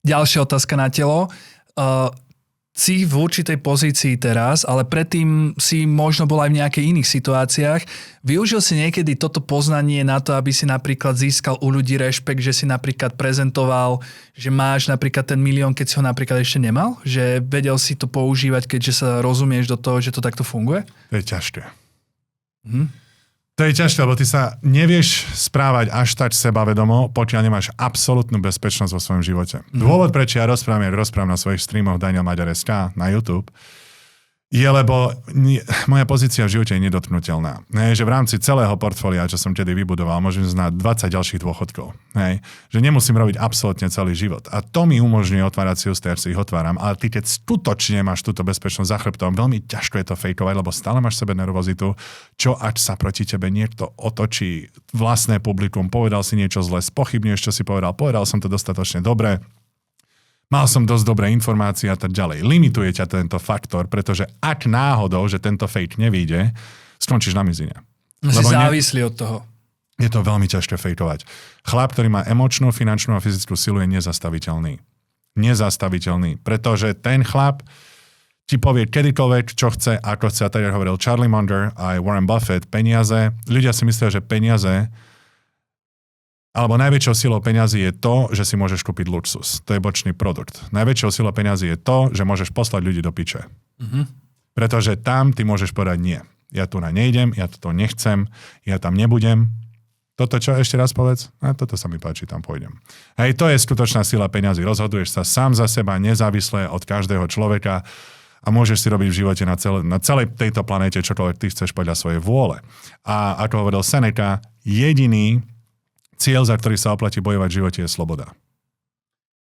B: Ďalšia otázka na telo. Si v určitej pozícii teraz, ale predtým si možno bol aj v nejakých iných situáciách. Využil si niekedy toto poznanie na to, aby si napríklad získal u ľudí rešpekt, že si napríklad prezentoval, že máš napríklad ten 1 000 000, keď si ho napríklad ešte nemal? Že vedel si to používať, keďže sa rozumieš do toho, že to takto funguje?
A: To je ťažké. To je ťažké, lebo ty sa nevieš správať až tak sebavedomo, pokiaľ nemáš absolútnu bezpečnosť vo svojom živote. Dôvod, prečo ja rozprávam na svojich streamoch Daniel Maďar.sk na YouTube, je, lebo moja pozícia v živote je nedotknutelná. Že v rámci celého portfólia, čo som tedy vybudoval, môžem znať 20 ďalších dôchodkov. Že nemusím robiť absolútne celý život. A to mi umožňuje otvárať si ústa, ja si ich otváram. Ale ty, keď skutočne máš túto bezpečnosť za chrbtom, veľmi ťažko je to fejkovať, lebo stále máš v sebe nervozitu, čo ak sa proti tebe niekto otočí vlastné publikum, povedal si niečo zle, spochybňuješ, čo si povedal som to dostatočne dobre. Mal som dosť dobré informácie a tak ďalej. Limituje ťa tento faktor, pretože ak náhodou, že tento fake nevyjde, skončíš na mizine.
B: Si závislý od toho.
A: Je to veľmi ťažké fejkovať. Chlap, ktorý má emočnú, finančnú a fyzickú silu, je nezastaviteľný. Nezastaviteľný, pretože ten chlap ti povie kedykoľvek, čo chce, ako chce. A tak hovoril Charlie Munger a aj Warren Buffett, peniaze. Ľudia si myslia, že peniaze alebo najväčšou silou peňazí je to, že si môžeš kúpiť luxus. To je bočný produkt. Najväčšou silou peňazí je to, že môžeš poslať ľudí do piče. Pretože tam ty môžeš povedať nie. Ja tu nejdem, ja to nechcem, ja tam nebudem. Toto čo ešte raz povedz? Toto sa mi páči, tam pôjdem. Hej, to je skutočná sila peňazí. Rozhoduješ sa sám za seba, nezávisle od každého človeka a môžeš si robiť v živote na celej tejto planéte čokoľvek ty chceš podľa svojej vôle. A ako hovoril Seneca, jediný cieľ, za ktorý sa oplatí bojovať v živote, je sloboda.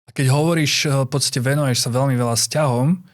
B: A keď hovoríš, v podstate venuješ sa veľmi veľa vzťahom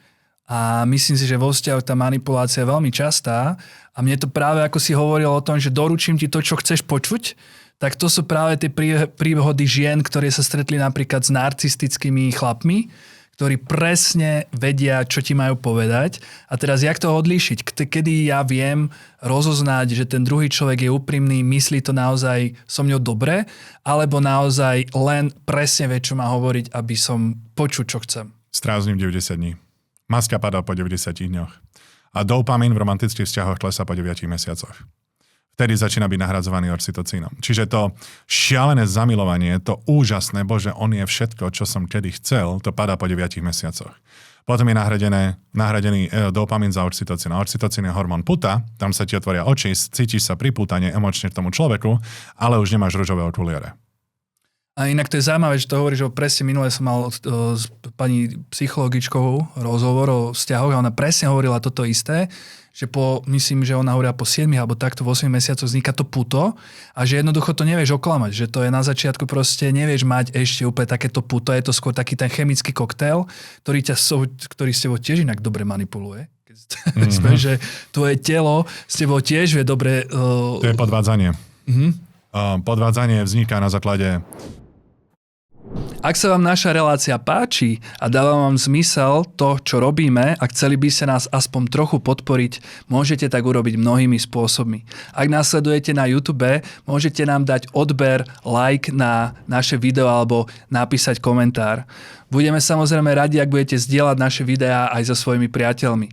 B: a myslím si, že vo vzťahu tá manipulácia je veľmi častá a mne to práve, ako si hovoril o tom, že doručím ti to, čo chceš počuť, tak to sú práve tie príhody žien, ktoré sa stretli napríklad s narcistickými chlapmi, ktorí presne vedia, čo ti majú povedať. A teraz, jak to odlíšiť? Kedy ja viem rozoznať, že ten druhý človek je úprimný, myslí to naozaj so mňou dobre, alebo naozaj len presne vie, čo má hovoriť, aby som počul, čo chcem.
A: Strázním 90 dní. Maska padá po 90 dňoch. A dopamín v romantických vzťahoch klesá po 9 mesiacoch. Vtedy začína byť nahradzovaný oxytocínom. Čiže to šialené zamilovanie, to úžasné, bože, on je všetko, čo som kedy chcel, to padá po 9 mesiacoch. Potom je nahradený dopamín za oxytocín. Oxytocín je hormón puta, tam sa ti otvoria oči, cítiš sa pripútanie emočne k tomu človeku, ale už nemáš ružové okuliare.
B: A inak to je zaujímavé, že to hovoríš, že presne minule som mal s pani psychologičkou rozhovor o vzťahoch a ona presne hovorila toto isté, že myslím, že ona hovorila po 7 alebo takto v 8 mesiacoch vzniká to puto a že jednoducho to nevieš oklamať, že to je na začiatku proste nevieš mať ešte úplne takéto puto, je to skôr taký ten chemický koktail, ktorý s tebou tiež inak dobre manipuluje. Že tvoje telo s tebou tiež vie dobre...
A: To je podvádzanie. Podvádzanie vzniká na základe...
B: Ak sa vám naša relácia páči a dáva vám zmysel to, čo robíme a chceli by ste nás aspoň trochu podporiť, môžete tak urobiť mnohými spôsobmi. Ak nás sledujete na YouTube, môžete nám dať odber, like na naše video alebo napísať komentár. Budeme samozrejme radi, ak budete zdieľať naše videá aj so svojimi priateľmi.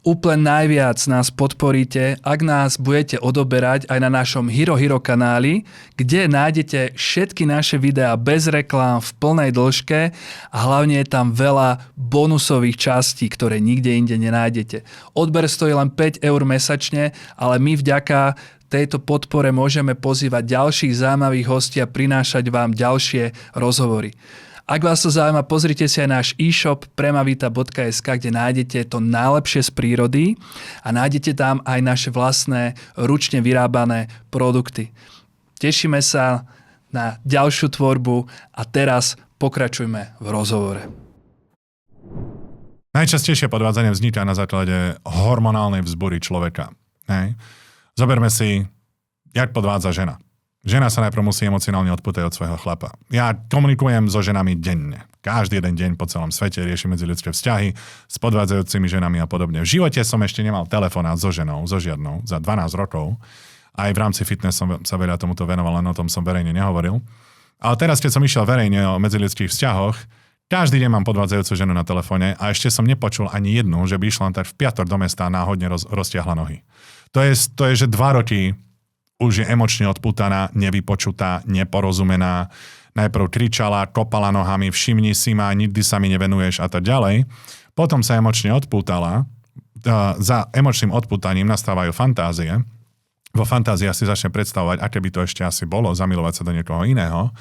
B: Úplne najviac nás podporíte, ak nás budete odoberať aj na našom Hiro kanáli, kde nájdete všetky naše videá bez reklám v plnej dĺžke a hlavne je tam veľa bonusových častí, ktoré nikde inde nenájdete. Odber stojí len 5 eur mesačne, ale my vďaka tejto podpore môžeme pozývať ďalších zaujímavých hostí a prinášať vám ďalšie rozhovory. Ak vás to zaujíma, pozrite si aj náš e-shop premavita.sk, kde nájdete to najlepšie z prírody a nájdete tam aj naše vlastné ručne vyrábané produkty. Tešíme sa na ďalšiu tvorbu a teraz pokračujme v rozhovore.
A: Najčastejšie podvádzanie vzniká na základe hormonálnej vzbury človeka. Hej. Zoberme si, jak podvádza žena. Žena sa najprv musí emocionálne odpútať od svojho chlapa. Ja komunikujem so ženami denne. Každý jeden deň po celom svete riešim medziľudské vzťahy s podvádzajúcimi ženami a podobne. V živote som ešte nemal telefonát so ženou, so žiadnou, za 12 rokov. Aj v rámci fitness som sa veľa tomuto venoval, len o tom som verejne nehovoril. Ale teraz, keď som išiel verejne o medziľudských vzťahoch, každý deň mám podvádzajúcu ženu na telefóne a ešte som nepočul ani jednu, že by išla tak v piatok do mesta a náhodne roztiahla nohy. To je, že 2 roky už je emočne odpútaná, nevypočutá, neporozumená, najprv kričala, kopala nohami, všimni si ma, nikdy sa mi nevenuješ a tak ďalej. Potom sa emočne odpútala, za emočným odpútaním nastávajú fantázie. Vo fantáziách si začne predstavovať, aké by to ešte asi bolo, zamilovať sa do niekoho iného.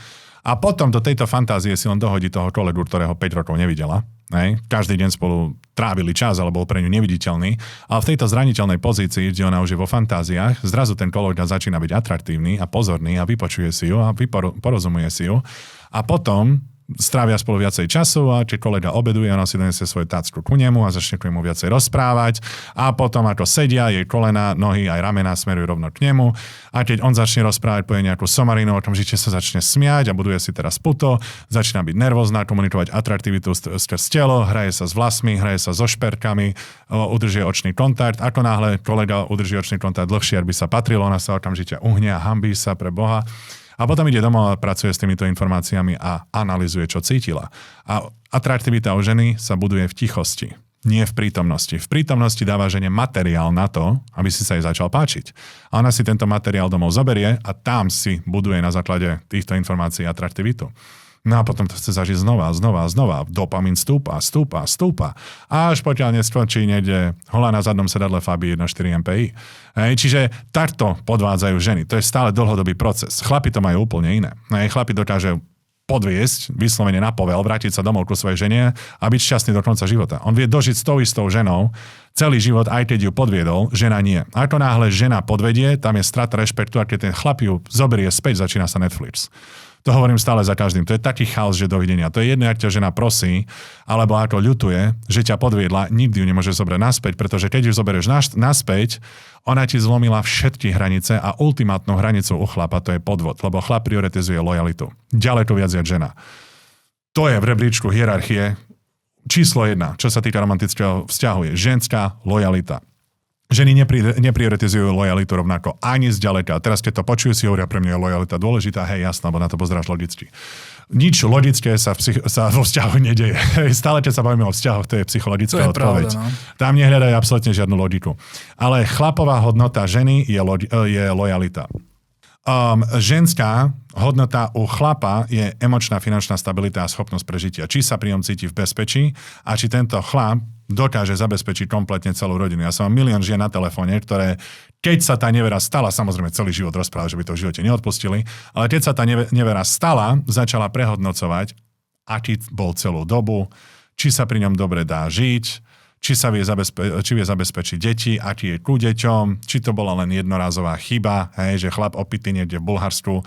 A: A potom do tejto fantázie si len dohodí toho kolegu, ktorého 5 rokov nevidela. Hej. Každý deň spolu trávili čas, alebo bol pre ňu neviditeľný. Ale v tejto zraniteľnej pozícii, kde ona už je vo fantáziách, zrazu ten kolega začína byť atraktívny a pozorný a vypočuje si ju a porozumuje si ju. A potom strávia spolu viacej času a keď kolega obeduje, ona si donesie svoju tácku ku nemu a začne ku nemu viacej rozprávať a potom ako sedia, jej kolena, nohy aj ramená smerujú rovno k nemu a keď on začne rozprávať, povie nejakú somarinu, okamžite sa začne smiať a buduje si teraz puto, začína byť nervózna, komunikovať atraktivitu skrz telo, hraje sa s vlasmi, hraje sa so šperkami, udržuje očný kontakt. Ako náhle kolega udrží očný kontakt dlhšie, ak by sa patrilo, ona sa okamžite uhne a hanbí sa pre Boha. A potom ide domov a pracuje s týmito informáciami a analyzuje, čo cítila. A atraktivita u ženy sa buduje v tichosti, nie v prítomnosti. V prítomnosti dáva žene materiál na to, aby si sa jej začal páčiť. A ona si tento materiál domov zoberie a tam si buduje na základe týchto informácií atraktivitu. No a potom to chce zažiť znova. Dopamín stúpa. A až pokiaľ neskončí niekde holá na zadnom sedadle Fabii 1.4 MPI. Čiže takto podvádzajú ženy. To je stále dlhodobý proces. Chlapi to majú úplne iné. Chlapi dokážu podviesť, vyslovene na povel, vrátiť sa domov ku svojej žene a byť šťastný do konca života. On vie dožiť s tou istou ženou celý život, aj keď ju podviedol, žena nie. Ako náhle žena podvedie, tam je strata rešpektu, a keď ten chlap ju zoberie späť, začína sa Netflix. To hovorím stále za každým. To je taký chaos, že dovidenia. To je jedno, ak ťa žena prosí, alebo ako ľutuje, že ťa podviedla, nikdy ju nemôže zobrať naspäť, pretože keď ju zoberieš naspäť, ona ti zlomila všetky hranice a ultimátnu hranicu u chlapa to je podvod, lebo chlap prioritizuje lojalitu. Ďaleko viac je žena. To je v rebríčku hierarchie číslo 1, čo sa týka romantického vzťahu, je ženská lojalita. Ženy neprioritizujú lojalitu rovnako ani zďaleka. Teraz, keď to počujú, si hovoria, pre mňa je lojalita dôležitá, hej, jasná, bo na to pozeráš logicky. Nič logické sa vo vzťahu nedeje. Stále, keď sa bavíme o vzťahoch, to je psychologická odpoveď.
B: Pravda, no.
A: Tam nehľadajú absolútne žiadnu logiku. Ale chlapová hodnota ženy je lojalita. Ženská hodnota u chlapa je emočná finančná stabilita a schopnosť prežitia. Či sa pri ňom cíti v bezpečí a či tento chlap dokáže zabezpečiť kompletne celú rodinu. Ja som milión žien na telefóne, ktoré, keď sa tá nevera stala, samozrejme celý život rozprával, že by to v živote neodpustili, ale keď sa tá nevera stala, začala prehodnocovať, aký bol celú dobu, či sa pri ňom dobre dá žiť, či vie zabezpečiť deti, aký je ku deťom, či to bola len jednorázová chyba, hej, že chlap opitý niekde v Bulharsku,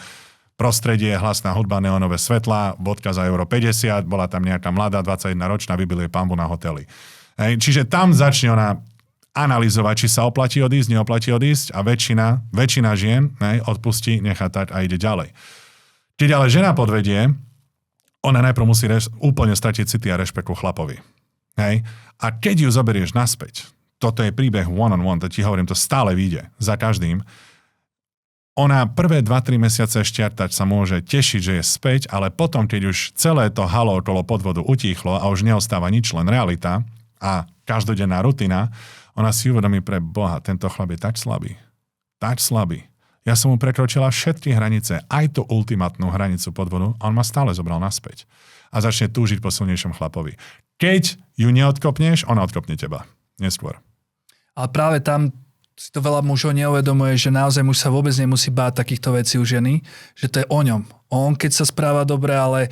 A: prostredie, hlasná hudba, neonové svetlá, bodka za euro 50, bola tam nejaká mladá 21-ročná, vybili jej pambu na hoteli. Hej, čiže tam začne ona analyzovať, či sa oplatí odísť, neoplatí odísť a väčšina žien, hej, odpustí, nechá tak a ide ďalej. Keď ale žena podvedie, ona najprv musí úplne stratiť city a rešpekt ku chlapovi. Hej? A keď ju zoberieš naspäť, toto je príbeh one-on-one, to ti hovorím, to stále vyjde za každým, ona prvé 2-3 mesiace šťartať sa môže tešiť, že je späť, ale potom, keď už celé to halo okolo podvodu utíchlo a už neostáva nič, len realita a každodenná rutina, ona si uvedomí pre Boha, tento chlap je tak slabý. Tak slabý. Ja som mu prekročila všetky hranice, aj tú ultimátnu hranicu podvodu, a on ma stále zobral naspäť. A začne túžiť po silnejšom chlapovi. Keď ju neodkopneš, ona odkopne teba. Neskôr.
B: Ale práve tam si to veľa mužov neuvedomuje, že naozaj muž sa vôbec nemusí báť takýchto vecí u ženy, že to je o ňom. On keď sa správa dobre, ale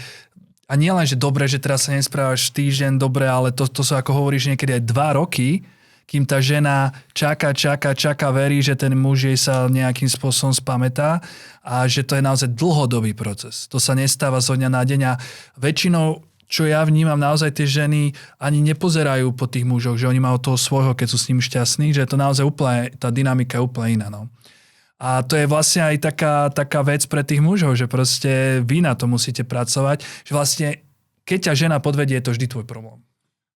B: A nie len, že dobre, že teraz sa nesprávaš týždeň dobre, ale to sú, ako hovoríš, niekedy aj 2 roky, kým tá žena čaká, verí, že ten muž jej sa nejakým spôsobom spamätá a že to je naozaj dlhodobý proces. To sa nestáva zo dňa na deň a väčšinou, čo ja vnímam, naozaj tie ženy ani nepozerajú po tých mužoch, že oni majú toho svojho, keď sú s ním šťastní, že je to naozaj úplne, tá dynamika je úplne iná. No. A to je vlastne aj taká vec pre tých mužov, že proste vy na to musíte pracovať, že vlastne keď ťa žena podvedie, je to vždy tvoj problém.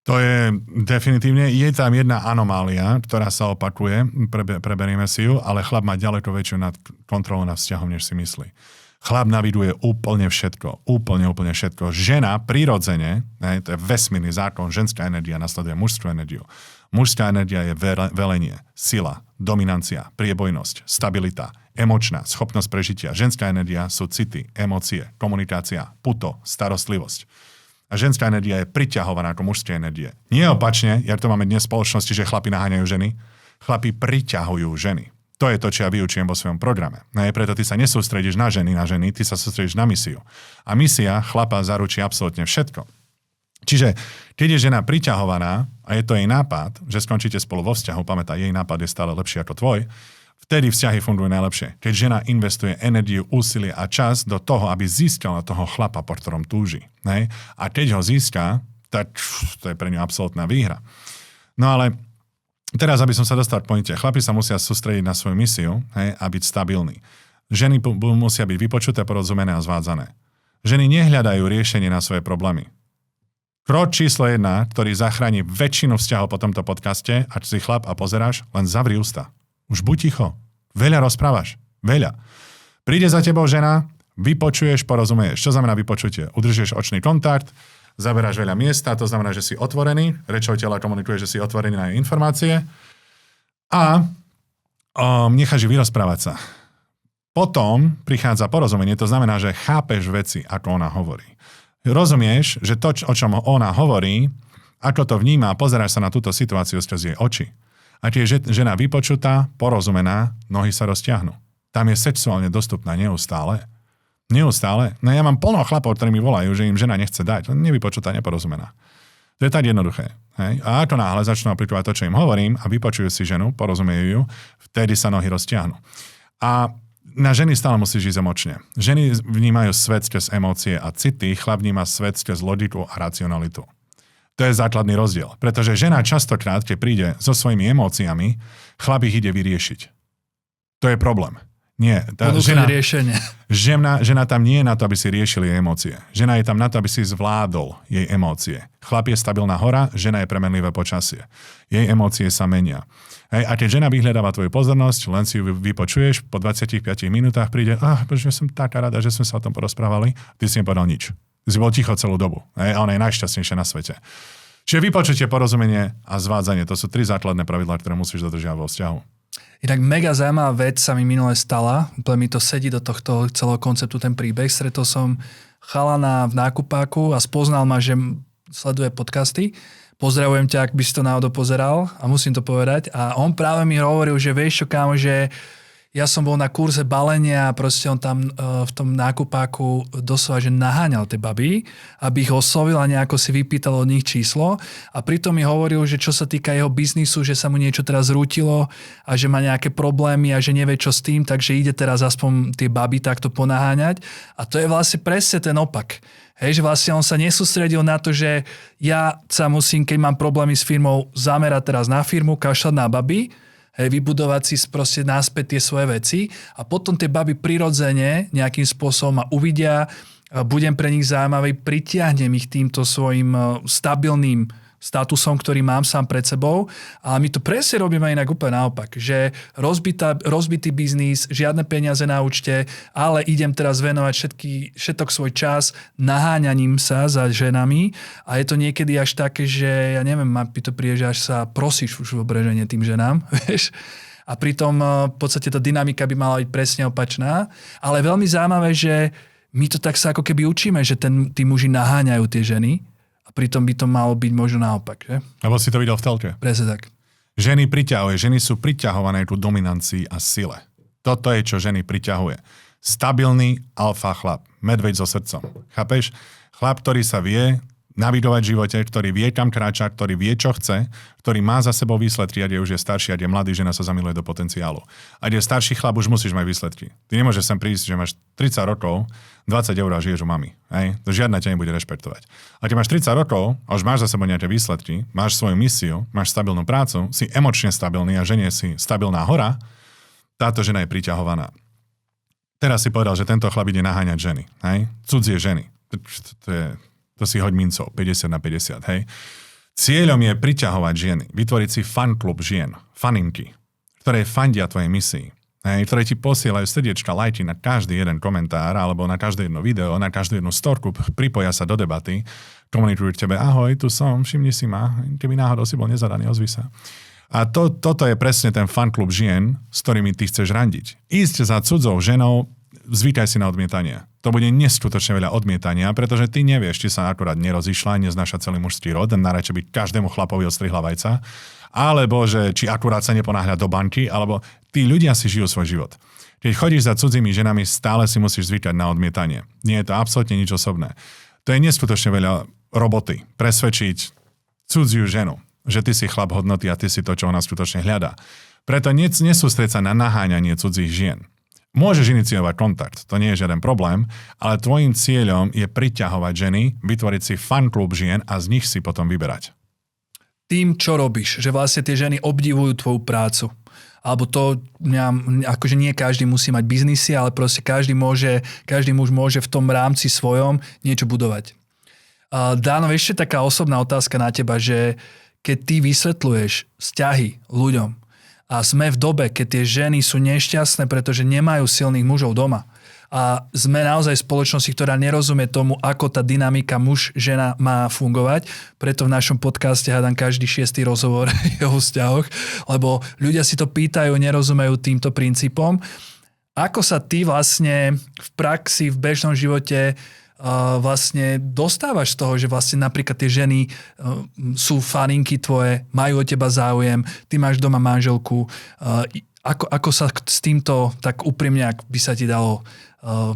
A: To je definitívne, je tam jedna anomália, ktorá sa opakuje, preberieme si ju, ale chlap má ďaleko väčšiu kontrolu nad vzťahom, než si myslí. Chlap naviduje úplne všetko, úplne všetko. Žena prirodzene, to je vesmírny zákon, ženská energia nasleduje mužskú energiu. Mužská energia je velenie, sila, dominancia, priebojnosť, stabilita, emočná, schopnosť prežitia. Ženská energia sú city, emócie, komunikácia, puto, starostlivosť. A ženská energia je priťahovaná ako mužské energie. Nie opačne, jak to máme dnes v spoločnosti, že chlapi naháňajú ženy. Chlapi priťahujú ženy. To je to, čo ja vyučujem vo svojom programe. No je preto ty sa nesústredíš na ženy, ty sa sústredíš na misiu. A misia chlapa zaručí absolútne všetko. Čiže keď je žena priťahovaná a je to jej nápad, že skončíte spolu vo vzťahu, pamätaj, jej nápad je stále lepší ako tvoj, vtedy vzťahy fungujú najlepšie. Keď žena investuje energiu, úsilie a čas do toho, aby získala toho chlapa, po ktorom túži. Hej? A keď ho získa, tak to je pre ňu absolútna výhra. No ale teraz, aby som sa dostal k pointe, chlapi sa musia sústrediť na svoju misiu, hej, a byť stabilní. Ženy musia byť vypočuté, porozumené a zvádzané. Ženy nehľadajú riešenie na svoje problémy. Krok číslo 1, ktorý zachráni väčšinu vzťahov po tomto podcaste, ak si chlap a pozeráš, len zavri ústa. Už buď ticho. Veľa rozprávaš. Veľa. Príde za tebou žena, vypočuješ, porozumeješ. Čo znamená vypočutie? Udržieš očný kontakt, zaberáš veľa miesta, to znamená, že si otvorený, rečou tela komunikuje, že si otvorený na jej informácie a necháš ju vyrozprávať sa. Potom prichádza porozumenie, to znamená, že chápeš veci, ako ona hovorí. Rozumieš, že to, o čom ona hovorí, ako to vníma, pozeráš sa na túto situáciu skrz jej oči. A keď je žena vypočutá, porozumená, nohy sa rozťahnú. Tam je sexuálne dostupná neustále. Neustále. No ja mám plno chlapov, ktorí mi volajú, že im žena nechce dať. Nevypočutá, neporozumená. To je tak jednoduché. Hej? A ako náhle začnú aplikovať to, čo im hovorím a vypočujú si ženu, porozumiejú ju, vtedy sa nohy rozťahnú. A na ženy stále musíš ísť emočne. Ženy vnímajú svet cez emócie a city, chlap vníma svet cez logiku a racionalitu. To je základný rozdiel. Pretože žena častokrát, keď príde so svojimi emóciami, chlap ich ide vyriešiť. To je problém. Nie. Žena tam nie je na to, aby si riešili jej emócie. Žena je tam na to, aby si zvládol jej emócie. Chlap je stabilná hora, žena je premenlivé počasie. Jej emócie sa menia. Hej, a keď žena vyhľadáva tvoju pozornosť, len si ju vypočuješ, po 25 minútach príde, že som taká rada, že sme sa o tom porozprávali, ty si nepovedal nič. Si bol ticho celú dobu. Hej, a ona je najšťastnejšia na svete. Čiže vypočutie, porozumenie a zvádzanie, to sú 3 základné pravidlá, ktoré musíš dodržiavať vo vzťahu.
B: Inak mega zaujímavá vec sa mi minule stala, úplne mi to sedí do tohto celého konceptu ten príbeh. Stretol som chalana v nákupáku a spoznal ma, že sleduje podcasty. Pozdravujem ťa, ak by si to náhodou pozeral a musím to povedať. A on práve mi hovoril, že vieš čo, kámo, že ja som bol na kurze balenia a proste on tam v tom nákupáku doslova, že naháňal tie baby, aby ich oslovil a nejako si vypýtal od nich číslo. A pritom mi hovoril, že čo sa týka jeho biznisu, že sa mu niečo teraz zrútilo a že má nejaké problémy a že nevie čo s tým, takže ide teraz aspoň tie baby takto ponaháňať. A to je vlastne presne ten opak. Hej, že vlastne on sa nesústredil na to, že ja sa musím, keď mám problémy s firmou, zamerať teraz na firmu, kašľať na baby, hej, vybudovať si proste náspäť tie svoje veci a potom tie baby prirodzene nejakým spôsobom ma uvidia, budem pre nich zaujímavý, pritiahnem ich týmto svojim stabilným statusom, ktorý mám sám pred sebou. A my to presne robíme inak úplne naopak, že rozbitý biznis, žiadne peniaze na účte, ale idem teraz venovať všetok svoj čas naháňaním sa za ženami a je to niekedy až také, že ja neviem, by to príde, že až sa prosíš už v obreženie tým ženám, vieš. A pritom v podstate tá dynamika by mala byť presne opačná, ale veľmi zaujímavé, že my to tak sa ako keby učíme, že tí muži naháňajú tie ženy. A pritom by to malo byť možno naopak, že?
A: Lebo si to videl v telke.
B: Presne tak.
A: Ženy priťahuje, ženy sú priťahované ku dominancii a sile. Toto je, čo ženy priťahuje. Stabilný alfa chlap, medveď so srdcom. Chápeš? Chlap, ktorý sa vie navidovať v živote, ktorý vie, kam kráča, ktorý vie, čo chce, ktorý má za sebou výsledky, a už je starší, a je mladý, žena sa zamiluje do potenciálu. A je starší chlap, už musíš mať výsledky. Ty nemôžeš sem prísť, že máš 30 rokov, 20 eur a žiješ u mami. Hej? To žiadna ťa nebude rešpektovať. A ty máš 30 rokov a už máš za sebou nejaké výsledky, máš svoju misiu, máš stabilnú prácu, si emočne stabilný a žene si stabilná hora, táto žena je priťahovaná. Teraz si povedal, že tento chlap ide naháňať ženy. Hej? Cudzie ženy. To si hoď mincov, 50/50, hej. Cieľom je priťahovať ženy, vytvoriť si fanklub žien, faninky, ktoré fandia tvojej misii, hej, ktoré ti posielajú srdiečka, lajky na každý jeden komentár, alebo na každé jedno video, na každú jednu storku, pripoja sa do debaty, komunikujú k tebe, ahoj, tu som, všimni si ma, keby náhodou si bol nezadaný, ozvi sa. A toto je presne ten fanklub žien, s ktorými ty chceš randiť. Ísť za cudzou ženou, zvítaj si na odmietanie. To bude neskutočne veľa odmietania, pretože ty nevieš, či sa akurát nerozišla, neznáša celý mužský rod, najradšej by každému chlapovi odstrihla vajca, alebo že či akurát sa neponáhľa do banky, alebo tí ľudia si žijú svoj život. Keď chodíš za cudzými ženami, stále si musíš zvykať na odmietanie. Nie je to absolútne nič osobné. To je neskutočne veľa roboty. Presvedčiť cudziu ženu, že ty si chlap hodnoty a ty si to, čo ona skutočne hľadá. Preto nesústreď sa na naháňanie cudzích žien. Môžeš iniciovať kontakt, to nie je žiaden problém, ale tvojim cieľom je priťahovať ženy, vytvoriť si fanklub žien a z nich si potom vyberať.
B: Tým, čo robíš, že vlastne tie ženy obdivujú tvoju prácu. Alebo to, akože nie každý musí mať biznisy, ale proste každý muž môže v tom rámci svojom niečo budovať. Dáno, ešte taká osobná otázka na teba, že keď ty vysvetľuješ vzťahy ľuďom, a sme v dobe, keď tie ženy sú nešťastné, pretože nemajú silných mužov doma. A sme naozaj v spoločnosti, ktorá nerozumie tomu, ako tá dynamika muž-žena má fungovať. Preto v našom podcaste hádam každý 6. rozhovor o vzťahoch, lebo ľudia si to pýtajú, nerozumejú týmto princípom. Ako sa ty vlastne v praxi, v bežnom živote vlastne dostávaš z toho, že vlastne napríklad tie ženy sú faninky tvoje, majú o teba záujem, ty máš doma manželku. Ako sa s týmto tak úprimne, ak by sa ti dalo,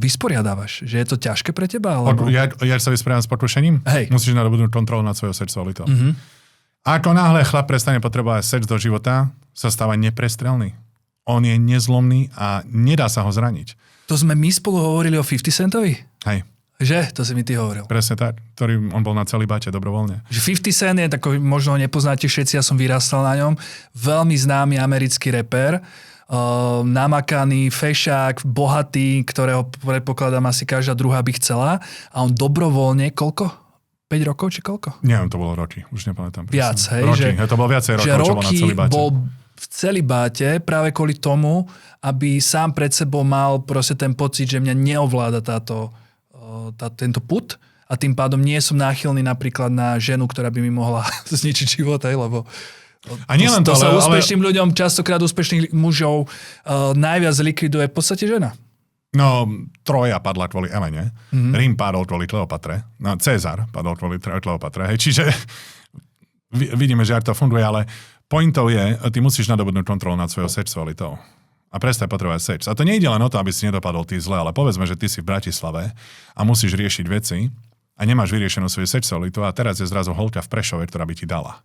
B: vysporiadávaš? Že je to ťažké pre teba? Alebo...
A: Ja sa vysporiadam s pokušením?
B: Hej.
A: Musíš nadobudnúť kontrolu nad svojou sexualitou. Mm-hmm. Ako náhle chlap prestane potrebovať sex do života, sa stáva neprestrelný. On je nezlomný a nedá sa ho zraniť.
B: To sme my spolu hovorili o 50 Centovi?
A: Hej.
B: Že? To si mi ty hovoril.
A: Presne tak, ktorý on bol na celibáte dobrovoľne.
B: Že 50 Cent je, tako, možno ho nepoznáte všetci, ja som vyrastal na ňom, veľmi známy americký reper, namakaný, fešák, bohatý, ktorého predpokladám asi každá druhá by chcela a on dobrovoľne, koľko? 5 rokov či koľko?
A: Neviem, to bolo roky, už nepamätám.
B: Viac, hej?
A: Roky, to bolo viacej rokov, čo bol na celibáte.
B: Bol v celibáte práve kvôli tomu, aby sám pred sebou mal proste ten pocit, že mňa neovláda tento pud a tým pádom nie som náchylný napríklad na ženu, ktorá by mi mohla zničiť život, lebo
A: a nie len
B: to sa úspešným ľuďom, častokrát úspešných mužov najviac likviduje v podstate žena.
A: No, Troja padla kvôli Elene, Rím padol kvôli Kleopatre, no, Cezar padol kvôli Kleopatre, hej, čiže vidíme, že ak to funguje, ale pointou je, ty musíš nadobudnúť kontrolu nad svojou sexualitou. A prestaň potrebovať sex. A to nejde len o to, aby si nedopadol ty zle, ale povedzme, že ty si v Bratislave a musíš riešiť veci a nemáš vyriešenú svoju sexualitu a teraz je zrazu holka v Prešove, ktorá by ti dala.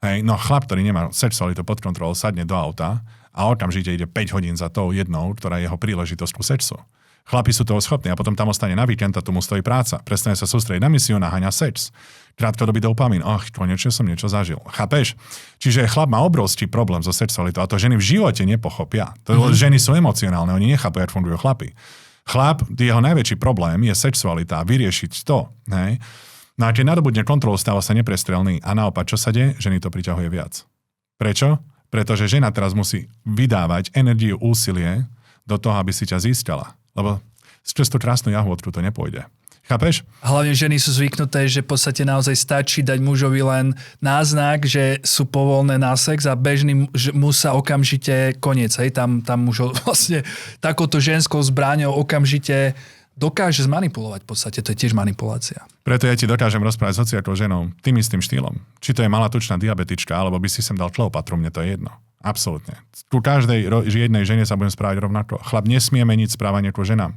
A: Hej, no chlap, ktorý nemá sexualitu pod kontrolou, sadne do auta a okamžite ide 5 hodín za tou jednou, ktorá je jeho príležitosť ku sexu. Chlapi sú toho schopní a potom tam ostane na víkend a tu mu stojí práca. Prestane sa sústrediť na misiu, naháňa sex. Krátkodobý dopamín. Konečne som niečo zažil. Chápeš? Čiže chlap má obrovský problém so sexualitou a to ženy v živote nepochopia. Ženy sú emocionálne, oni nechápu, jak fungujú chlapi. Chlap, jeho najväčší problém je sexualita a vyriešiť to. Hej? No a keď nadobudne kontrolu, stáva sa neprestrelný a naopak, čo sa deje? Ženy to priťahuje viac. Prečo? Pretože žena teraz musí vydávať energiu, úsilie do toho, aby si ťa získala. Lebo cez tú krásnu jahôdku to nepôjde. Chápeš?
B: Hlavne ženy sú zvyknuté, že v podstate naozaj stačí dať mužovi len náznak, že sú povolné na sex a bežný muž sa okamžite koniec. Hej? Tam muž vlastne takouto ženskou zbraňou okamžite dokáže zmanipulovať. V podstate to je tiež manipulácia. Preto
A: ja ti dokážem rozprávať s hociakou ženou tým istým štýlom. Či to je malá tučná diabetička, alebo by si sem dal Kleopatru, mne to je jedno. Absolútne. Ku každej jednej žene sa budem správať rovnako. Chlap nesmie meniť správanie ku ženám.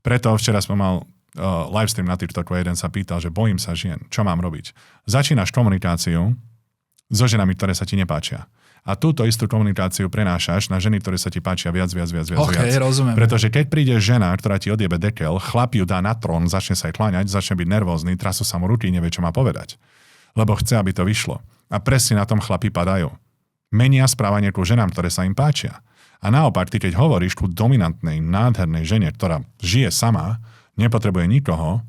A: Preto včera som mal livestream na TikToku, jeden sa pýtal, že bojím sa žien, čo mám robiť? Začínaš komunikáciu so ženami, ktoré sa ti nepáčia. A túto istú komunikáciu prenášaš na ženy, ktoré sa ti páčia viac.
B: Rozumiem.
A: Pretože keď príde žena, ktorá ti odjebe dekel, chlap ju dá na trón, začne sa jej kláňať, začne byť nervózny, trasú sa mu ruky, nevie, čo má povedať. Lebo chce, aby to vyšlo. A presne na tom chlapi padajú. Menia správanie ku ženám, ktoré sa im páčia. A naopak, ty keď hovoríš ku dominantnej, nádhernej žene, ktorá žije sama, nepotrebuje nikoho,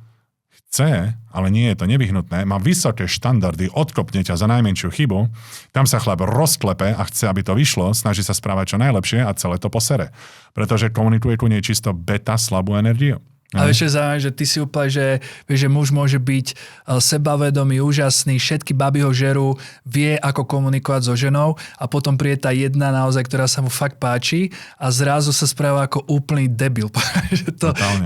A: chce, ale nie je to nevyhnutné, má vysoké štandardy, odkopne ťa za najmenšiu chybu, tam sa chlap rozklepe a chce, aby to vyšlo, snaží sa správať čo najlepšie a celé to posere. Pretože komunikuje ku nej čisto beta, slabú energiu.
B: A vieš, že ty si úplne, že muž môže byť sebavedomý, úžasný, všetky baby ho žerú, vie, ako komunikovať so ženou a potom príde tá jedna naozaj, ktorá sa mu fakt páči a zrazu sa správa ako úplný debil.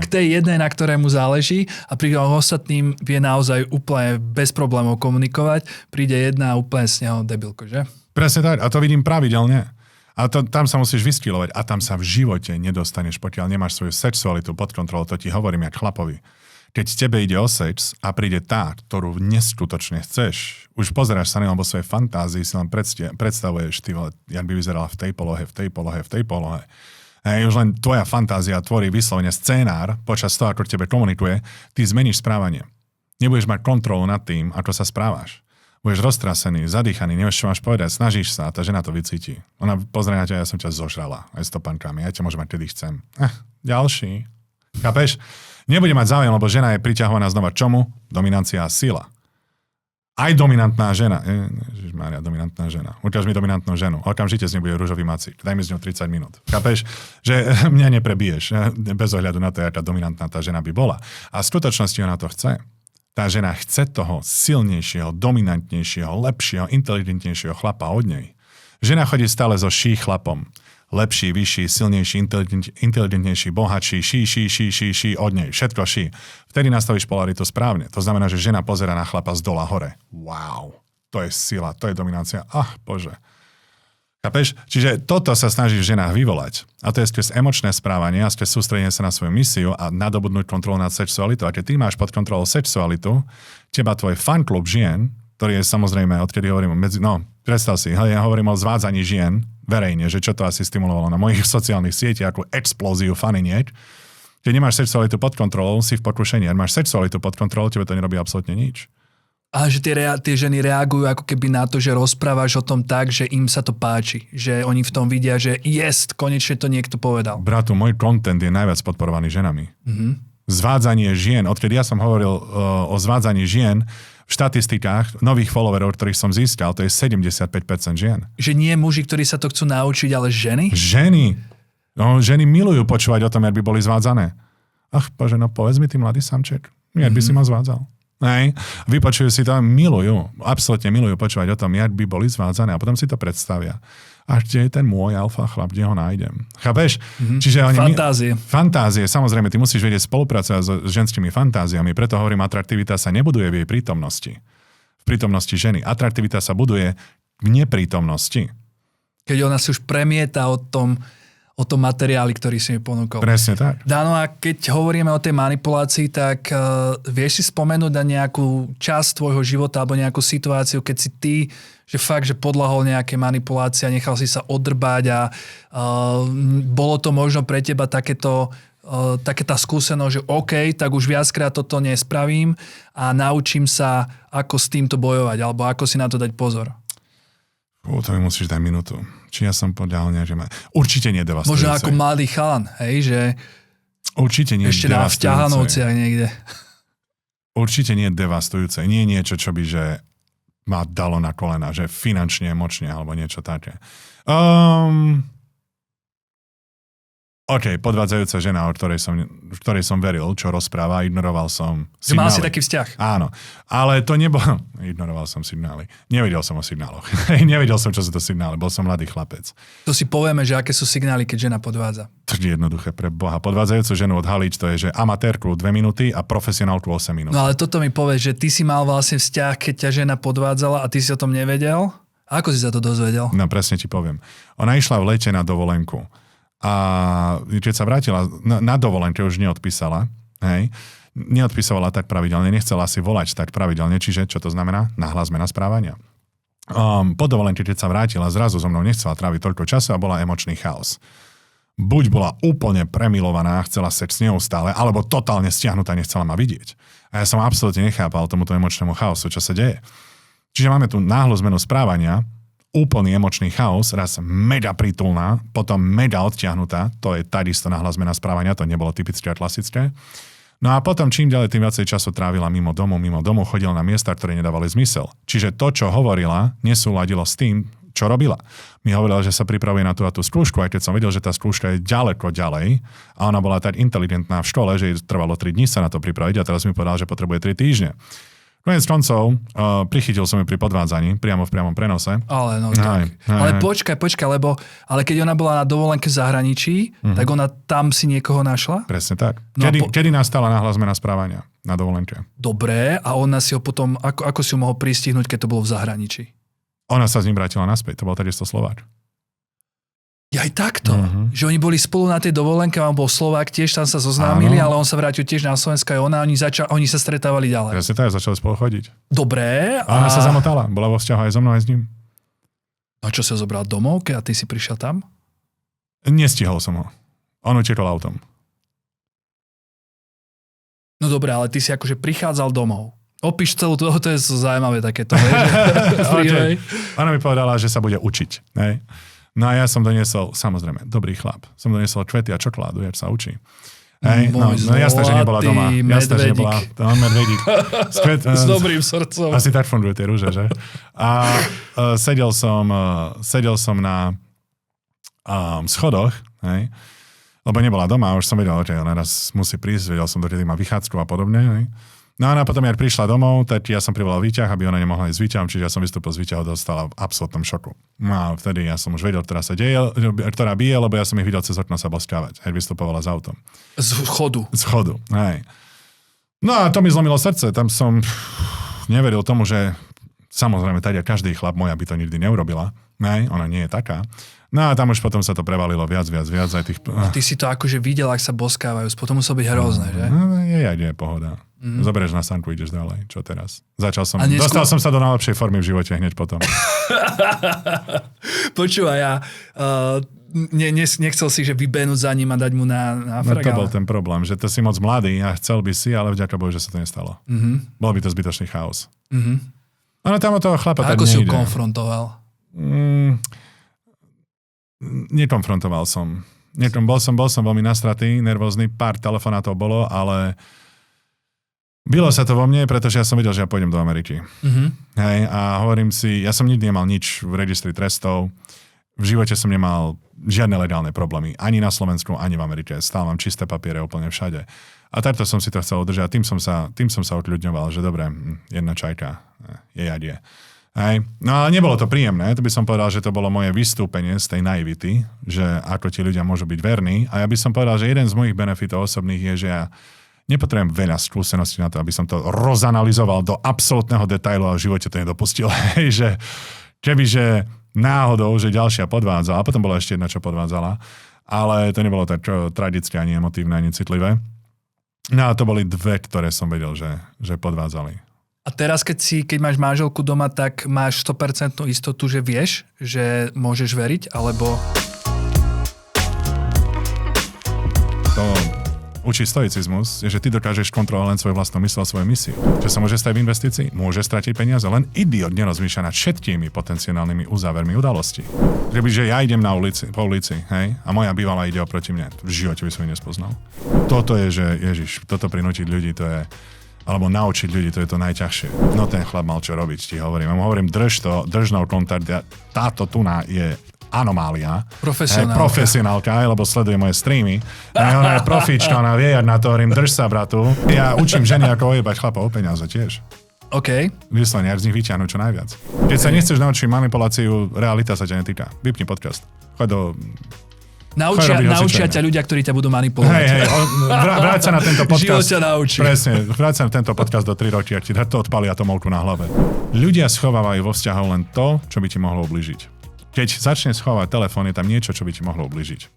B: K tej jednej, na ktorej mu záleží a pri ostatným vie naozaj úplne bez problémov komunikovať, príde jedna a úplne z neho debilko, že?
A: Presne tak. A to vidím pravidelne. A tam sa musíš vyskýlovať a tam sa v živote nedostaneš, pokiaľ nemáš svoju sexualitu pod kontrolou, to ti hovorím jak chlapovi. Keď tebe ide o sex a príde tá, ktorú neskutočne chceš, už pozeráš sa na ňom vo svojej fantázii, si len predstavuješ, ty vole, jak by vyzerala v tej polohe. Hej, už len tvoja fantázia tvorí vyslovene scénár, počas toho, ako tebe komunikuje, ty zmeníš správanie. Nebudeš mať kontrolu nad tým, ako sa správaš. Budeš roztrasený, zadýchaný, nevieš, čo máš povedať, snažíš sa a tá žena to vycíti. Ona pozrie na ťa, ja som ťa zožrala, aj s topankami, ja ťa môžem mať, kedy chcem. Ďalší. Chápeš? Nebude mať záujem, lebo žena je priťahovaná znova čomu? Dominancia a sila. Aj dominantná žena. Ježišmária, dominantná žena. Ukáž mi dominantnú ženu. Okamžite z nej bude ružový macík. Daj mi z ňou 30 minút. Chápeš? Že mňa neprebiješ. Bez ohľadu na to, aká dominantná tá žena by bola. A v skutočnosti ona to chce. Tá žena chce toho silnejšieho, dominantnejšieho, lepšieho, inteligentnejšieho chlapa od nej. Žena chodí stále so ší chlapom. Lepší, vyšší, silnejší, inteligentnejší, bohatší, ší od nej. Všetko ší. Vtedy nastavíš polaritu správne. To znamená, že žena pozerá na chlapa z dola hore. Wow, to je sila, to je dominancia. Bože. Chápeš? Čiže toto sa snaží v ženách vyvolať. A to je skrz emočné správanie a skrz sústredenie sa na svoju misiu a nadobudnúť kontrolu nad sexualitou. A keď ty máš pod kontrolou sexualitu, teba tvoj fanklub žien, ktorý je samozrejme, odkedy hovorím predstav si, ja hovorím o zvádzaní žien verejne, že čo to asi stimulovalo na mojich sociálnych sieťach, ako explóziu faniniek. Keď nemáš sexualitu pod kontrolou, si v pokušení. Ak máš sexualitu pod kontrolou, tebe to nerobí absolútne nič.
B: A že tie ženy reagujú ako keby na to, že rozprávaš o tom tak, že im sa to páči. Že oni v tom vidia, že konečne to niekto povedal.
A: Bratu, môj content je najviac podporovaný ženami. Mm-hmm. Zvádzanie žien, odkedy ja som hovoril o zvádzaní žien, v štatistikách nových followerov, ktorých som získal, to je 75% žien. Že
B: nie muži, ktorí sa to chcú naučiť, ale ženy?
A: Ženy. No, ženy milujú počúvať o tom, jak by boli zvádzané. Bože, povedz mi, ty mladý samček, jak by si ma zvádzal. Hej, vypočujú si to, absolútne milujú počúvať o tom, jak by boli zvádzané a potom si to predstavia. A kde je ten môj alfa chlap, kde ho nájdem? Chápeš? Mm-hmm. Čiže Fantázie, samozrejme, ty musíš vedieť spolupracovať s ženskými fantáziami, preto hovorím, atraktivita sa nebuduje v jej prítomnosti. V prítomnosti ženy. Atraktivita sa buduje v neprítomnosti.
B: Keď ona si už premieta o tom materiáli, ktorý si mi ponúkol.
A: Presne tak.
B: Dáno, a keď hovoríme o tej manipulácii, tak vieš si spomenúť na nejakú časť tvojho života alebo nejakú situáciu, keď si ty, že fakt, že podľahol nejaké manipulácie a nechal si sa odrbať a bolo to možno pre teba také tá skúsenosť, že OK, tak už viackrát toto nespravím a naučím sa, ako s týmto bojovať alebo ako si na to dať pozor.
A: To mi musíš dať minútu. Či ja som podľahol nejaké... Určite nie devastujúce.
B: Možno ako mladý chalan, hej, že...
A: Určite nie
B: ešte na vťahanovciach niekde.
A: Určite nie devastujúce. Nie niečo, čo by, že ma dalo na kolena, že finančne, emočne, alebo niečo také. OK, podvádzajúca žena, v ktorej som veril, čo rozpráva, ignoroval som signály.
B: Mal si taký vzťah.
A: Áno, ale to nebolo... Ignoroval som signály. Nevedel som o signáloch. Nevedel som, čo sú to signály. Bol som mladý chlapec.
B: To si povieme, že aké sú signály, keď žena podvádza.
A: To je jednoduché pre Boha. Podvádzajúcu ženu odhaliť, to je, že amatérku 2 minúty a profesionálku 8 minút.
B: No ale toto mi povieš, že ty si mal vlastne vzťah, keď ťa žena podvádzala a ty si o tom nevedel? A ako si sa to dozvedel?
A: No presne ti poviem. Ona išla v lete na dovolenku. A keď sa vrátila na dovolenke, už neodpísala, hej, neodpisovala tak pravidelne, nechcela si volať tak pravidelne, čiže čo to znamená? Náhla zmena správania. Po dovolenke, keď sa vrátila, zrazu so mnou nechcela tráviť toľko času a bola emočný chaos. Buď bola úplne premilovaná, chcela sex neustále, alebo totálne stiahnutá, nechcela ma vidieť. A ja som absolútne nechápal tomuto emočnému chaosu, čo sa deje. Čiže máme tu náhlu zmenu správania, úplný emočný chaos, raz mega prítulná, potom mega odtiahnutá, to je takisto náhla zmena správania, to nebolo typické a klasické. No a potom čím ďalej, tým viacej času trávila mimo domu, chodila na miesta, ktoré nedávali zmysel. Čiže to, čo hovorila, nesúladilo s tým, čo robila. Mi hovorila, že sa pripravuje na tú skúšku, aj keď som videl, že tá skúška je ďaleko ďalej a ona bola tak inteligentná v škole, že jej trvalo 3 dní sa na to pripraviť a teraz mi povedala, že potrebuje 3 týždne. Koniec koncov, prichytil som ju pri podvádzaní, priamo v priamom prenose.
B: Ale no tak. Ale počkaj, ale keď ona bola na dovolenke v zahraničí, tak ona tam si niekoho našla?
A: Presne tak. No kedy nastala náhla zmena správania na dovolenke?
B: Dobre, a ona si ho potom, ako si ho mohol pristihnúť, keď to bolo v zahraničí?
A: Ona sa s ním vrátila naspäť, to bol takisto Slovák.
B: Aj takto, že oni boli spolu na tej dovolenke, on bol Slovák, tiež tam sa zoznámili, ale on sa vrátil tiež na Slovensko a oni sa stretávali ďalej.
A: Presne tak, začali spolu chodiť.
B: Dobre.
A: A ona sa zamotala, bola vo vzťahu aj so mnou, aj s ním.
B: A čo si ho zobral domov, keď ty si prišiel tam?
A: Nestihol som ho. On utekol autom.
B: No dobre, ale ty si akože prichádzal domov. Opíš celú to je zaujímavé takéto.
A: Ona mi povedala, že sa bude učiť. Hej. No a ja som doniesol, samozrejme, dobrý chlap. Som doniesol kvety a čokoládu, jak sa učí. Hej, no jasné, že nebola doma. Jasné, že nebola. Medvedík.
B: S dobrým srdcom.
A: Asi tak fungujú tie rúže, že? A sedel som na schodoch, hej, lebo nebola doma, už som vedel, že ona raz musí prísť, vedel som, dokedy má vychádzku a podobne, hej. No a potom, jak prišla domov, tak ja som privolal výťah, aby ona nemohla ísť s výťahom, čiže ja som vystúpil z výťahu, dostala v absolútnom šoku. No a vtedy ja som už vedel, ktorá bije, lebo ja som ich videl cez okno sa boskávať, hej, vystupovala s autom.
B: Z chodu,
A: hej. No a to mi zlomilo srdce, tam som neveril tomu, že samozrejme, tady každý chlap moja by to nikdy neurobila, hej, ona nie je taká. No a tam už potom sa to prevalilo viac aj tých...
B: A ty si to akože videl, ak sa boskávajú, potom muselo byť hrozné, že?
A: No, je pohoda. Zoberieš na sanku, ideš ďalej. Čo teraz? Dostal som sa do najlepšej formy v živote hneď potom.
B: Počúvaj, ja nechcel si, že vybenúť za ním a dať mu na frag.
A: No to bol ten problém, že to si moc mladý a chcel by si, ale vďaka Bohu, že sa to nestalo. Bol by to zbytočný chaos. Ale tam od toho chlapa tak nejde.
B: Ako si ho konfrontoval?
A: Nekonfrontoval som. Bol som veľmi nastratý, nervózny, pár telefonátov bolo, ale bylo sa to vo mne, pretože ja som videl, že ja pôjdem do Ameriky. Hej, a hovorím si, ja som nikdy nemal nič v registri trestov, v živote som nemal žiadne legálne problémy, ani na Slovensku, ani v Amerike. Stále mám čisté papiere úplne všade. A takto som si to chcel udržať, tým som sa odľudňoval, že dobre, jedna čajka, je. Hej. No ale nebolo to príjemné, to by som povedal, že to bolo moje vystúpenie z tej naivity, že ako ti ľudia môžu byť verní. A ja by som povedal, že jeden z mojich benefitov osobných je, že ja nepotrebujem veľa skúseností na to, aby som to rozanalizoval do absolútneho detailu a v živote to nedopustil. Hej, že kebyže náhodou, že ďalšia podvádzala, a potom bola ešte jedna, čo podvádzala, ale to nebolo tak tragické, ani emotívne, ani citlivé. No a to boli dve, ktoré som vedel, že podvádzali.
B: A teraz, keď máš manželku doma, tak máš 100% istotu, že vieš, že môžeš veriť, alebo...
A: To učí stoicizmus, je, že ty dokážeš kontrolovať len svoju vlastnú mysl a svoju misiu. Čo sa môže stať v investícii? Môže stratiť peniaze, len idiot nerozmýšľa nad všetkými potenciálnymi uzávermi udalostí. Že ja idem po ulici, hej, a moja bývalá ide oproti mne. V živote by som ju nespoznal. Toto je, že Ježiš, toto prinútiť ľudí, to je... Alebo naučiť ľudí, to je to najťažšie. No ten chlap mal čo robiť, ti hovorím. Ja mu hovorím, držnou kontakt, táto tuna je anomália. Profesionálka, lebo sleduje moje streamy. Ona je profíčka, ona vie na to, hovorím, drž sa, bratu. Ja učím ženy, ako ojebať chlapov o peniaze tiež.
B: OK.
A: Vyslane, z nich vyťahnuť čo najviac. Keď sa nechceš naučiť manipuláciu, realita sa ťa netýka. Vypni podcast. Choď do...
B: Naučia ťa ľudia, ktorí ťa budú manipulovať.
A: Hej, vráť sa na tento podcast.
B: Život ťa naučí.
A: Presne, vráť sa na tento podcast do 3 roky, ak ti to odpali atomovku na hlave. Ľudia schovávajú vo vzťahu len to, čo by ti mohlo ublížiť. Keď začne schovávať telefón, je tam niečo, čo by ti mohlo ublížiť.